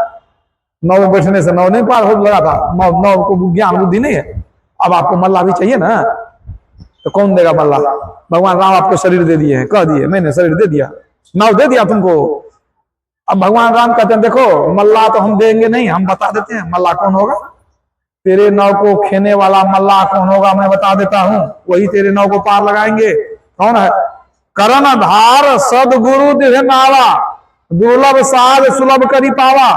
Speaker 1: नाव में बैठने से नाव नहीं पार हो लगा था। नाव को ज्ञान बुद्धि नहीं है। अब आपको मल्ला भी चाहिए ना, तो कौन देगा मल्ला? भगवान राम आपको शरीर दे दिए हैं, कह दिए मैंने शरीर दे दिया, नाव दे दिया तुमको। अब भगवान राम कहते हैं देखो मल्ला तो हम देंगे नहीं, हम बता देते हैं मल्ला कौन होगा। तेरे नाव को खेने वाला मल्ला कौन होगा मैं बता देता हूं, वही तेरे नाव को पार लगाएंगे। कौन है? करण धार सदगुरु दृढ़ नावा, दुर्लभ साज सुलभ करी पावा।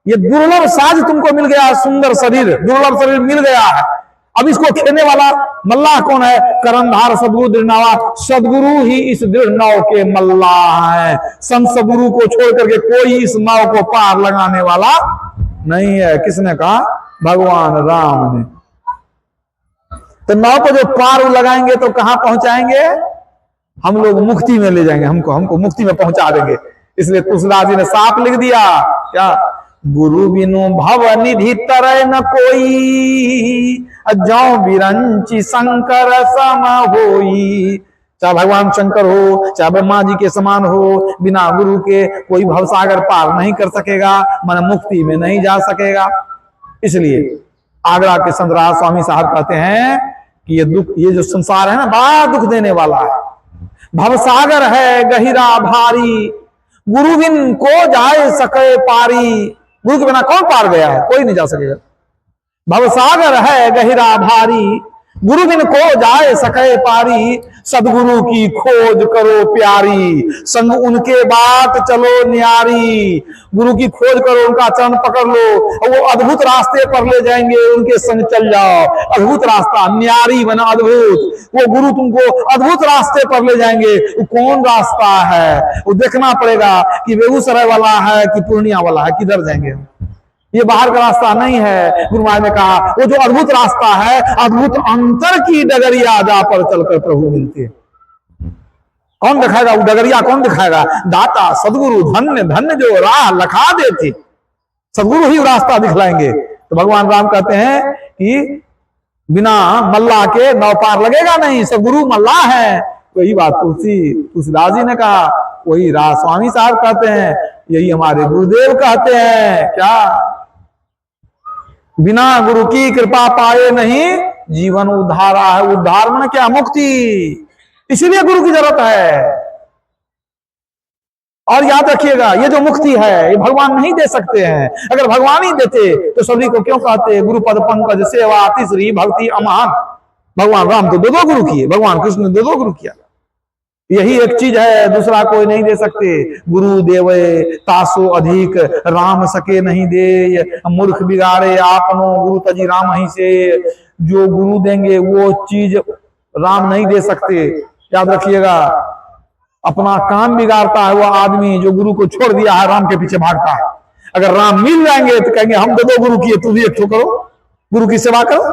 Speaker 1: ये दुर्लभ साज तुमको मिल गया, सुंदर शरीर, दुर्लभ शरीर मिल गया है। अब इसको खेने वाला मल्लाह कौन है? करनधार सदगुरु दृढ़ नावा, सदगुरु ही इस दृढ़ नाव के मल्लाह है। संत सदगुरु को छोड़ करके कोई इस नाव को पार लगाने वाला नहीं है। किसने कहा? भगवान राम ने। तो नाव को जो पार लगाएंगे तो कहां पहुंचाएंगे? हम लोग मुक्ति में ले जाएंगे, हमको मुक्ति में पहुंचा देंगे। इसलिए तुलसीदास जी ने साफ लिख दिया क्या, गुरु बिनु भव निधि तरय न कोई, जौ बिरंची शंकर सम होई। चाहे भगवान शंकर हो, चाहे ब्रह्मा जी के समान हो, बिना गुरु के कोई भवसागर पार नहीं कर सकेगा, मन मुक्ति में नहीं जा सकेगा। इसलिए आगरा के संतराज स्वामी साहब कहते हैं कि ये दुख, ये जो संसार है ना, बड़ा दुख देने वाला है। भवसागर है गहिरा भारी, गुरु बिन को जाए सके पारी। गुरु के बिना कौन पार गया है? कोई नहीं जा सकेगा। भवसागर है गहिरा भारी, गुरु बिन को जाए सके पारी। सदगुरु की खोज करो प्यारी, संग उनके बात चलो न्यारी। गुरु की खोज करो, उनका चरण पकड़ लो, वो अद्भुत रास्ते पर ले जाएंगे, उनके संग चल जाओ। अद्भुत रास्ता, न्यारी बना अद्भुत, वो गुरु तुमको अद्भुत रास्ते पर ले जाएंगे। वो कौन रास्ता है? वो देखना पड़ेगा कि बेगूसराय वाला है कि पूर्णिया वाला है, किधर जाएंगे। ये बाहर का रास्ता नहीं है। गुरु महाराज ने कहा वो जो अद्भुत रास्ता है, अद्भुत अंतर की डगरिया जा पर चलकर प्रभु मिलते। कौन दिखाएगा वो डगरिया? कौन दिखाएगा? दाता सदगुरु, धन्य धन्य जो राह लखा देते, सदगुरु ही रास्ता दिखलाएंगे। तो भगवान राम कहते हैं कि बिना मल्लाह के नौ पार लगेगा नहीं, सदगुरु मल्लाह है। वही बात तुलसीदास जी ने कहा, वही राह स्वामी साहब कहते हैं, यही हमारे गुरुदेव कहते हैं। क्या? बिना गुरु की कृपा पाए नहीं जीवन उद्धारा है। उद्धार में क्या? मुक्ति। इसीलिए गुरु की जरूरत है। और याद रखिएगा, ये जो मुक्ति है ये भगवान नहीं दे सकते हैं। अगर भगवान ही देते तो सभी को क्यों कहते गुरु पद पंकज सेवा तीसरी भक्ति अमान। भगवान राम तो दो गुरु किए, भगवान कृष्ण ने दो गुरु किया। यही एक चीज है, दूसरा कोई नहीं दे सकते। गुरु देवे तासो अधिक, राम सके नहीं दे। मूर्ख बिगाड़े आपनो, गुरु तजी राम ही से। जो गुरु देंगे वो चीज राम नहीं दे सकते। याद रखिएगा, अपना काम बिगाड़ता है वो आदमी जो गुरु को छोड़ दिया है, राम के पीछे भागता है। अगर राम मिल जाएंगे तो कहेंगे हम दो गुरु किए, तू भी एक ठो करो। गुरु की सेवा करो,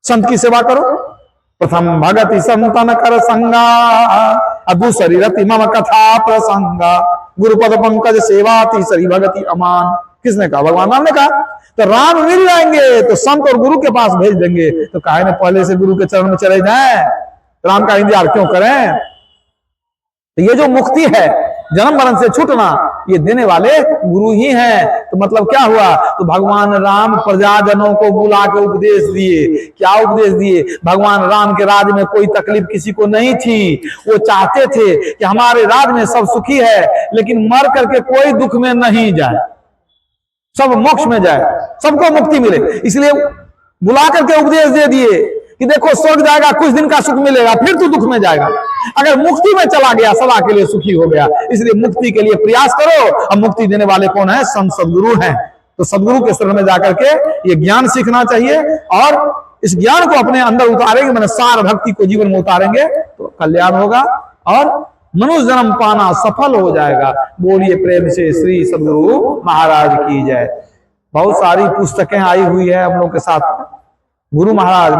Speaker 1: संत की सेवा करो। प्रथम भगति संतन कर संगा, दूसरी रति मम कथा प्रसंगा। गुरुपद पंकज सेवा तीसरी भगति अमान। किसने कहा? भगवान राम ने कहा। तो राम मिल जाएंगे तो संत और गुरु के पास भेज देंगे। तो काहे ने पहले से गुरु के चरण में चले जाएं? राम का इंतजार क्यों करें? तो ये जो मुक्ति है, जन्म मरण से छूटना, ये देने वाले गुरु ही हैं। तो मतलब क्या हुआ? तो भगवान राम प्रजाजनों को बुला के उपदेश दिए। क्या उपदेश दिए? भगवान राम के राज में कोई तकलीफ किसी को नहीं थी। वो चाहते थे कि हमारे राज में सब सुखी है, लेकिन मर करके कोई दुख में नहीं जाए, सब मोक्ष में जाए, सबको मुक्ति मिले। इसलिए बुला करके उपदेश दे दिए कि देखो स्वर्ग जाएगा, कुछ दिन का सुख मिलेगा, फिर तो दुख में जाएगा। अगर मुक्ति में चला गया सदा के लिए सुखी हो गया। इसलिए मुक्ति के लिए प्रयास करो। अब मुक्ति देने वाले कौन है? संत सदगुरु हैं। तो सदगुरु के शरण में जाकर के ये ज्ञान सीखना चाहिए और इस ज्ञान को अपने अंदर उतारेंगे, मैंने सार भक्ति को जीवन में उतारेंगे तो कल्याण होगा और मनुष्य जन्म पाना सफल हो जाएगा। बोलिए प्रेम से श्री सदगुरु महाराज की जय। बहुत सारी पुस्तकें आई हुई है हम लोग के साथ। गुरु महाराज